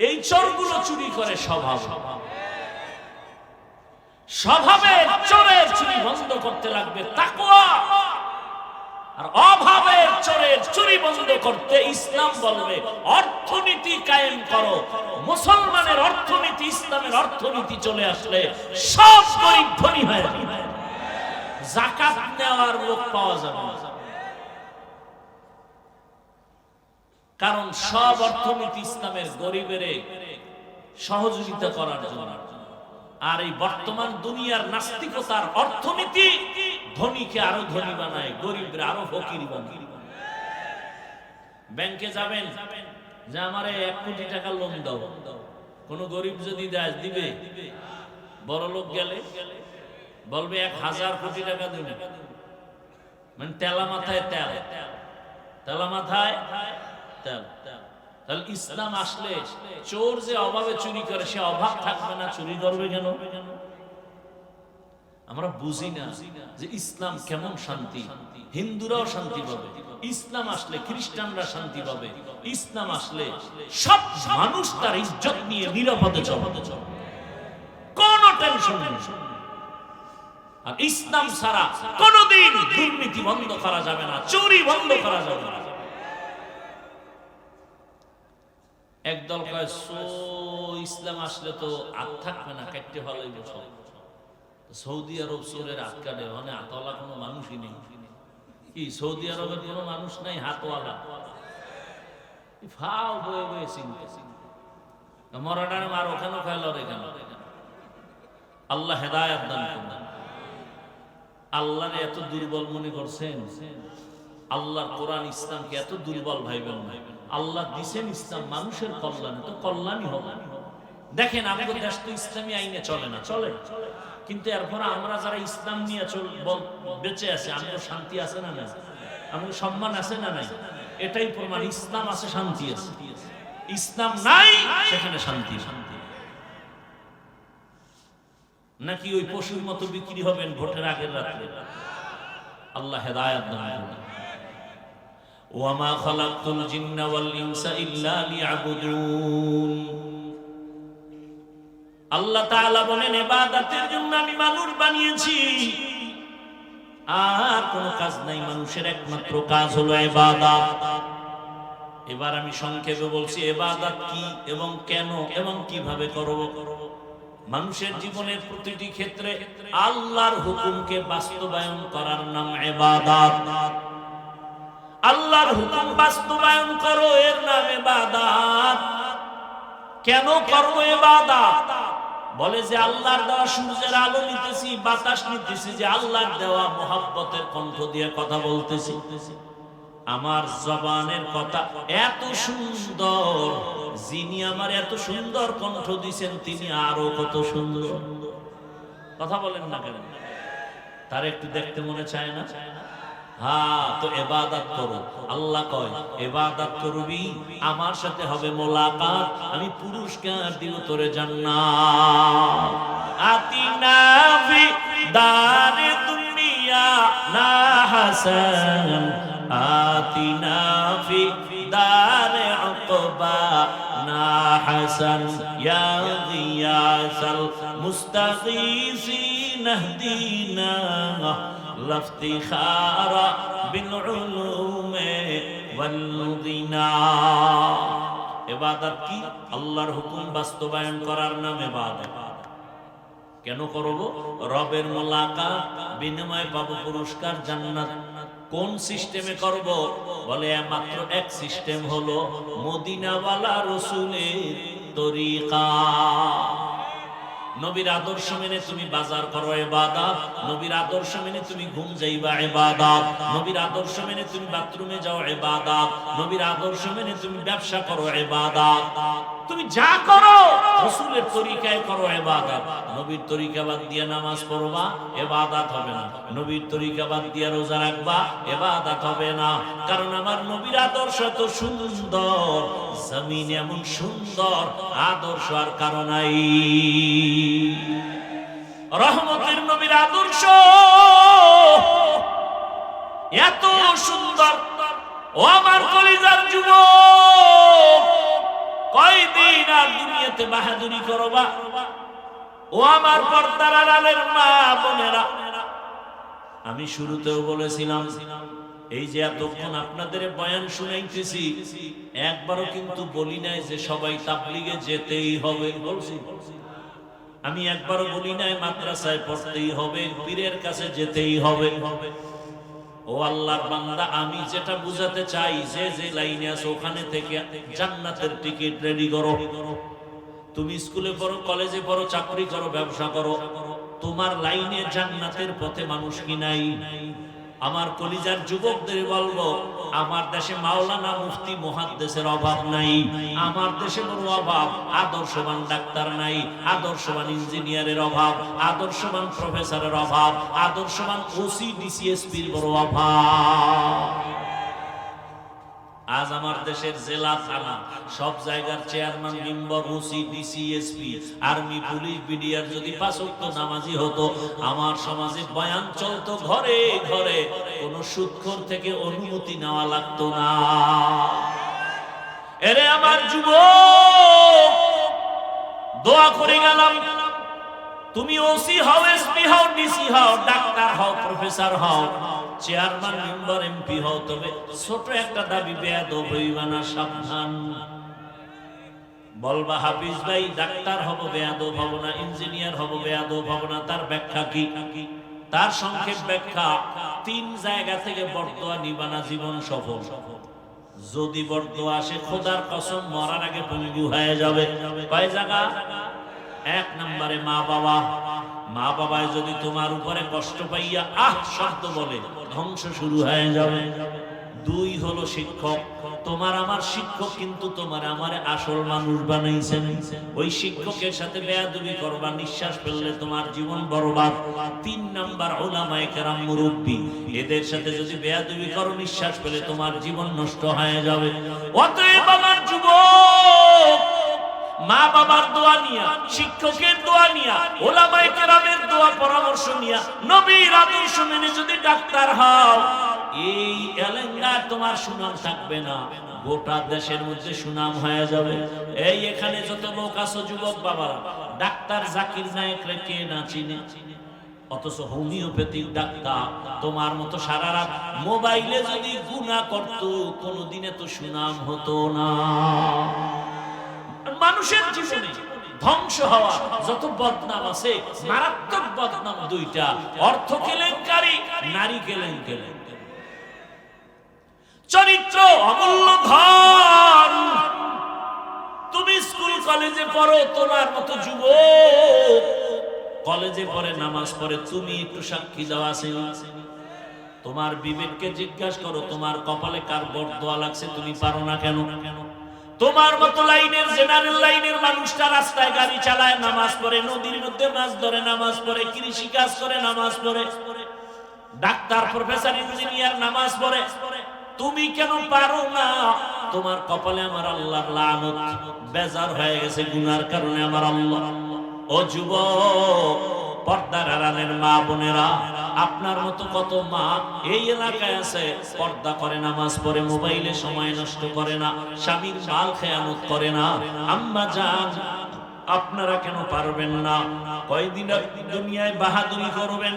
এই চোরগুলো চুরি করে স্বভাবের চোরের চুরি বন্ধ করতে লাগবে তাকওয়া। আর অভাবের চোরের চুরি বন্ধ করতে ইসলাম বলবে অর্থনীতি কায়েম করো। মুসলমানের অর্থনীতি, ইসলামের অর্থনীতি চলে আসলে সব গরিব ধনী হয়ে যাবে, যাকাত নেওয়ার লোক পাওয়া যাবে না। কারণ সব অর্থনীতি ইসলামের গরিবের সহযোগিতা করার জন্য। আর এই বর্তমান দুনিয়ার নাস্তিকতার অর্থনীতি ধনীকে আরো ধনী বানায়, গরিবরা আরো ফকির বানায়। ব্যাংকে যাবেন যে আমারে 1 কোটি টাকা লোন দাও, কোন গরিব যদি দিবে, বড় লোক গেলে বলবে 1000 কোটি টাকা দিবে। মানে তেলা মাথায় তেল, তেলা মাথায় তেল। তাহলে ইসলাম আসলে চোর যে অভাবে চুরি করে, সে অভাব থাকবে না, চুরি করবে কেন? আমরা বুঝি না যে ইসলাম কেমন শান্তি। হিন্দুরাও শান্তি পাবে ইসলাম আসলে, খ্রিস্টানরা শান্তি পাবে ইসলাম আসলে। সব মানুষ তার ইজ্জত নিয়ে নিরাপদে চলবে, কোনো টেনশন নেই। আর ইসলাম ছাড়া কোনোদিন দুর্নীতি বন্ধ করা যাবে না, চুরি বন্ধ করা যাবে না। একদল কয় ইসলাম আসলে তো আত থাকবে না, কাটতে ভালোই বছর। সৌদি আরব চোরের হাত কাটে, মানে হাতওয়ালা কোনো মানুষই নেই। কি সৌদি আরবের কোনো মানুষ নাই হাতওয়ালা? ফাও বয়ে বয়ে চিন্তা, মরাটারে মার ওখানে খাইল এখানে। আল্লাহ হেদায়েত দান করুন। আল্লাহরে এত দুর্বল মনে করছেন? আল্লাহর কোরআন ইসলামকে এত দুর্বল ভাইবেন না। আল্লাহ দিছেন ইসলাম মানুষের কল্যাণে, তো কল্যাণই হবে। দেখেন আমাদের দেশ তো ইসলামী আইনে চলে না, চলে, কিন্তু এরপর আমরা যারা ইসলাম নিয়ে বেঁচে আছে, আমাদের শান্তি আছে না নাই? আমাদের সম্মান আছে না নাই? এটাই প্রমাণ ইসলাম আছে, শান্তি আছে। ইসলাম নাই, সেখানে শান্তি শান্তি নাকি ওই পশুর মতো বিক্রি হবেন ভোটের আগের রাতে? আল্লাহ হেদায়েত দান করুন। ওয়ামা খালাকতুল জিন্না ওয়াল ইনসা ইল্লা লিয়াবুদুন। আল্লাহ তাআলা বলেন ইবাদতের জন্য আমি মানুষ বানিয়েছি, আর কোনো কাজ নাই। মানুষের একমাত্র কাজ হলো ইবাদত। এবার আমি সংক্ষেপে বলছি ইবাদত কি এবং কেন এবং কিভাবে করব। মানুষের জীবনের প্রতিটি ক্ষেত্রে আল্লাহর হুকুমকে বাস্তবায়ন করার নাম ইবাদত। আল্লাহর হুকুম বাস্তবায়ন করো, এর নাম ইবাদত। কেন করবো ইবাদত? বলে যে আল্লাহর দেওয়া সূর্যের আলো নিতেছি, বাতাস নিতেছি, যে আল্লাহর দেওয়া মোহাব্বতের কণ্ঠ দিয়ে কথা বলতেছি। আমার জবানের কথা এত সুন্দর, যিনি আমার এত সুন্দর কণ্ঠ দিয়েছেন তিনি আরো কত সুন্দর। কথা বলেন না কেন? তার একটু দেখতে মনে চায় না? হ্যাঁ, তো ইবাদত করো। আল্লাহ কয় ইবাদত করবি, আমার সাথে হবে মোলাকাত, আমি পুরস্কার দিব তোরে জান্নাত। আতিনা ফি দারে দুনিয়া না হাসান, আতিনা ফি দারে উকবা না হাসান, ইয়া গিয়াসাল মুস্তাগীসিন ইহদিনা লাফতিখারা বিল উলুমে ওয়াল গিনা। ইবাদত কি? আল্লাহর হুকুম বাস্তবায়ন করার নাম ইবাদত। কেন করব? রবের মোলাকাত, বিনিময়ে পাবো পুরস্কার জান্নাত। কোন সিস্টেমে করব? বলে মাত্র এক সিস্টেম, হলো মদিনাওয়ালা রাসূলের তরিকা। নবীর আদর্শ মেনে তুমি বাজার করো ইবাদত, নবীর আদর্শ মেনে তুমি ঘুম যাইবা ইবাদত, নবীর আদর্শ মেনে তুমি বাথরুমে যাও ইবাদত, নবীর আদর্শ মেনে তুমি ব্যবসা করো ইবাদত। তুমি যা করো রাসূলের তরিকায় করো ইবাদত। নবীর তরিকা বাদ দিয়ে নামাজ পড়বা, ইবাদত হবে না। নবীর তরিকা বাদ দিয়ে রোজা রাখবা, ইবাদত হবে না। কারণ আমার নবীর আদর্শ তো সুন্দর, জমিন এমন সুন্দর আদর্শ আর কারো নাই। রহমতের নবীর আদর্শ এত সুন্দর। ও আমার কলিজার যুবক, কয়দিন আর দুনিয়াতে বাহাদুরি করবা? ও আমার পর্দার আড়ালের মা বোনেরা, আমি শুরুতেও বলেছিলাম, এই যে এতক্ষণ আপনাদের বয়ান শুনাইতেছি, একবারও কিন্তু বলি নাই যে সবাই তাবলীগে যেতেই হবে। বলছি? আমি একবারও বলি নাই মাদ্রাসায় পড়তেই হবে, পীরের কাছে যেতেই হবে। ও আল্লাহর বান্দা, আমি যেটা বুঝাতে চাই, যে যে লাইনে আছে ওখানে থেকে জান্নাতের টিকিট রেডি করো। তুমি স্কুলে পড়ো, কলেজে পড়ো, চাকরি করো, ব্যবসা করো, তোমার লাইনে জান্নাতের পথে মানুষ কি নাই? আমার কলিজার যুবকদের বলবো, আমার দেশে মাওলানা মুফতি মুহাদ্দিসের অভাব নাই। আমার দেশে বড় অভাব আদর্শবান ডাক্তার নাই, আদর্শবান ইঞ্জিনিয়ারের অভাব, আদর্শবান প্রফেসরের অভাব, আদর্শবান ওসি ডিসিএসপির বড় অভাব। আজ আমার দেশের জেলা থানা সব জায়গার chairman, member, OC, DC SP, army, police, BDR যদি ৫ ওয়াক্ত নামাজি হতো, আমার সমাজে বয়ান চলতো ঘরে ঘরে, কোন সুদখোর থেকে অনুমতি নেওয়া লাগতো না। এরে আমার যুবক, দোয়া করে গেলাম, তুমি ওসি হও, এসপি হও, ডিসি হও, ডাক্তার হও, প্রফেসর হও, চেয়ারম্যান, মেম্বার, এমপি হও, তবে ছোট একটা দাবি, বেয়াদব হইবা না, সাবধান। বলবা হাফিজ ভাই ডাক্তার হব, বেয়াদব হব না, ইঞ্জিনিয়ার হব, বেয়াদব হব না। তার ব্যাখ্যা কি? তার সংক্ষেপ ব্যাখ্যা, 3 জায়গা থেকে বরদোয়া নিবা না, জীবন সফল। যদি বরদোয়া আসে, খোদার কসম মরার আগে পঙ্গু হয়ে যাবে। কয় জায়গা? 1 নম্বরে মা বাবা। মা বাবায় যদি তোমার উপরে কষ্ট পাইয়া আহ শব্দ বলে, ধ্বংস শুরু হয়ে যাবে। 2 হলো শিক্ষক। তোমার আমার শিক্ষক কিন্তু তোমার আমারে আসল মানুষ বানাইছেন। ওই শিক্ষকের সাথে বেয়াদবি করবা, নিঃশ্বাস ফেললে তোমার জীবন বরবাদ। 3 নাম্বার উলামায়ে কেরাম, মুরব্বী, এদের সাথে যদি বেয়াদবি করো, নিঃশ্বাস ফেলে তোমার জীবন নষ্ট হয়ে যাবে। অতএব আমার যুবক, মা বাবার দোয়া নিয়া, শিক্ষকের দোয়া নিয়া, উলামায়ে কেরামের দোয়া পরামর্শ নিয়া, নবীর আদর্শ মেনে যদি ডাক্তার হও, এই এলাকায় তোমার সুনাম থাকবে না, গোটা দেশের মধ্যে সুনাম হয়ে যাবে। এই এখানে যত লোক আছো যুবক বাবারা, ডাক্তার জাকির নায়েকরে কে না চিনে? অথচ হোমিওপ্যাথিক ডাক্তার তোমার মতো সারা রাত মোবাইলে যদি গুনাহ করত, কোনদিনে তো সুনাম হতো না। মানুষের জীবনে ধ্বংস হওয়া যত বদনাম আছে, মারাত্মক বদনাম 2টা, অর্থ কেলেঙ্কারি, নারী কেলেঙ্কারি। চরিত্র অমূল্য ধন। তুমি স্কুল কলেজে পড়ো, তোমার মতো যুবক কলেজে পড়ে নামাজ পড়ে, তুমি একটু সাক্ষী দাও আছে? তোমার বিবেককে জিজ্ঞাসা করো, তোমার কপালে কার বরদোয়া লাগছে, তুমি পারো না কেন? তোমার মতো লাইনের জেনারেল লাইনের মানুষটা রাস্তায় গাড়ি চালায়, নামাজ পড়ে, নদীর মধ্যে মাছ ধরে নামাজ পড়ে, কৃষি কাজ করে নামাজ পড়ে, ডাক্তার প্রফেসর ইঞ্জিনিয়ার নামাজ পড়ে, তুমি কেন পারো না? তোমার কপালে আমার আল্লাহর লানত, বেজার হয়ে গেছে গুনার কারণে আমার আল্লাহ। ও যুবক, পর্দার আড়ালের মা বোনেরা, আপনার মতো কত মা এই এলাকায় আছে, পর্দা করে নামাজ পড়ে, মোবাইলে সময় নষ্ট করে না, স্বামীর মাল খেয়ানত করে না। আম্মা জান, আপনারা কেন পারবেন না? কয়দিন দুনিয়ায় বাহাদুরি করবেন?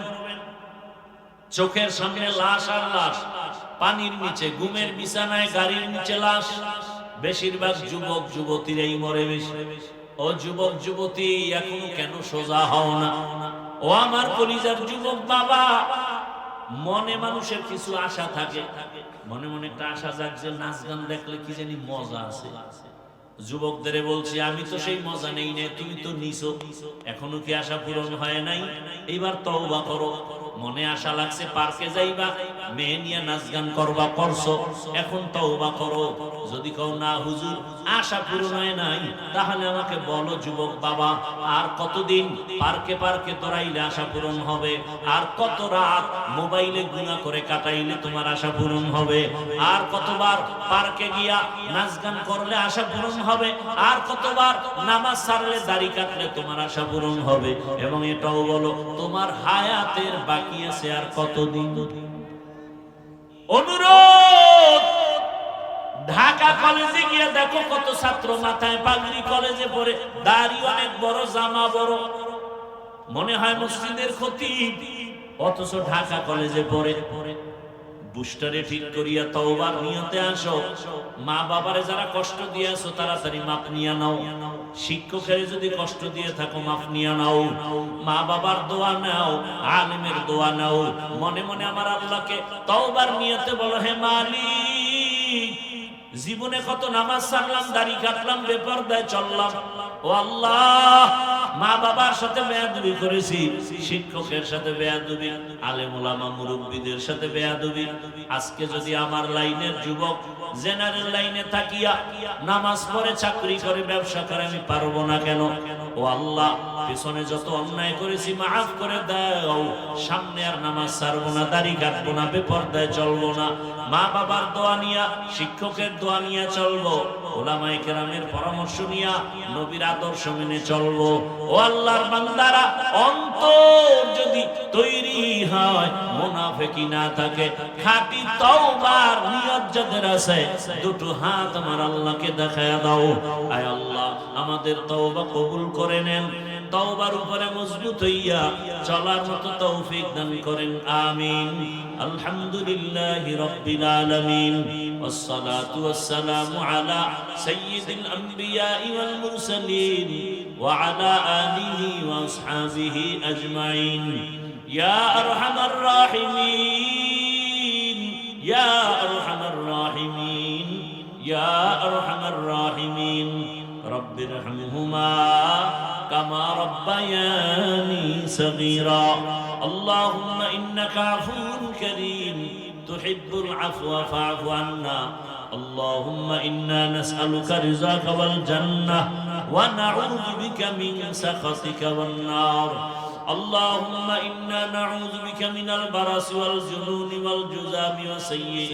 চোখের সামনে লাশ আর লাশ, পানির নিচে, ঘুমের বিছানায়, গাড়ির নিচে লাশ। বেশিরভাগ যুবক যুবতীরাই মরে বেশি। ও যুবক যুবতী, এখনো কেন সোজা হও না? ও আমার কলিজার যুবক বাবা, মনে মানুষের কিছু আশা থাকে, মনে মনে একটা আশা জাগছে, নাচ গান দেখলে কি জানি মজা আছে। যুবকদের বলছি, আমি তো সেই মজা নেই না, তুমি তো নিছো, এখনো কি আশা পূরণ হয় নাই? এইবার তওবা করো। মনে আশা লাগছে পার্কে যাইবা, মেয়ে নিয়ে নাচ গান করবা, করছো, এখন তওবা করো। যদি কও না হুজুর আশা পূরণ হয় নাই, তাহলে আমাকে বলো যুবক বাবা, আর কতদিন পার্কে পার্কে তোরাইলে আশা পূরণ হবে? আর কত রাত মোবাইলে গুনাহ করে কাটাইলে তোমার আশা পূরণ হবে? আর কতবার পার্কে গিয়া নাচ গান করলে আশা পূরণ হবে? আর কতবার নামাজ ছাড়লে, দাড়ি কাটলে তোমার আশা পূরণ হবে? এবং এটাও বলো, তোমার হায়াতের বাকি আছে আর কতদিন? অনুরোধ, ঢাকা কলেজে গিয়ে দেখো কত ছাত্র মাথায় পাগড়ি, কলেজে পড়ে, দাড়ি অনেক বড়, জামা বড়, মনে হয় মসজিদের খতিব, অথচ ঢাকা কলেজে পড়ে। বুস্টারে ঠিক করিয়া তওবার নিয়তে আসো। মা বাবারে যারা কষ্ট দিয়েছো তাড়াতাড়ি মাপ নিয়ে নাও। শিক্ষকের যদি কষ্ট দিয়ে থাকো মাপ নিয়ে নাও। মা বাবার দোয়া নাও, আলেমের দোয়া নাও। মনে মনে আমার আল্লাহকে তওবার নিয়তে বলো, হে মালিক, জীবনে কত নামাজ ছাড়লাম, দাড়ি কাটলাম, বেপরদায় চললাম, ও আল্লাহ, মা বাবার সাথে বেয়াদবি করেছি, শিক্ষকের সাথে বেয়াদবি, আলেম ওলামা মুরব্বীদের সাথে বেয়াদবি। আজকে যদি আমার লাইনের যুবক জেনারেল লাইনে থাকিয়া নামাজ পড়ে, চাকরি করে, ব্যবসা করে, আমি পারবো না কেন? ও আল্লাহ, পেছনে যত অন্যায় করেছি মাফ করে দাও। সামনে আর নামাজ ছাড়বো না, দাড়ি কাটবো না, বেপরদায় চলবো না। মা বাবার দোয়া নিয়া, শিক্ষকের দোয়া নিয়ে চলবো, ওলামায়ে কেরামের পরামর্শ নিয়া, নবীর আদর্শ মেনে চলবো। ও আল্লাহর বান্দারা, অন্তর যদি তৈরি হয়, মুনাফিকি না থাকে, খাঁটি তওবার নিয়ত যাদের আছে, দুটো হাত আমার আল্লাহকে দেখায়া দাও। আয় আল্লাহ, আমাদের তওবা কবুল করে নেন। তওবার উপরে মজবুত হইয়া চলার মতো তৌফিক দান করেন, আমিন। আলহামদুলিল্লাহি রাব্বিল আলামিন, ওয়াসসালাতু ওয়াসসালামু আলা সাইয়্যিদিল আমবিয়া ওয়াল মুরসালিন ওয়া আলা আলিহি ওয়া আসহাবিহি আজমাইন। ইয়া আরহামার রাহিমিন, ইয়া আরহামার রাহিমিন, ইয়া আরহামার রাহিমিন। রব্বিরহামহুমা কামা রব্বায়ানি সগীরা। আল্লাহুম্মা ইন্নাকা আফুউন কারীম তুহিব্বুল আফওয়া ফা'ফু আন্না। اللهم إنا نسألك رضاك والجنة ونعوذ بك من سخطك والنار. اللهم إنا نعوذ بك من البرص والجنون والجذام وسيء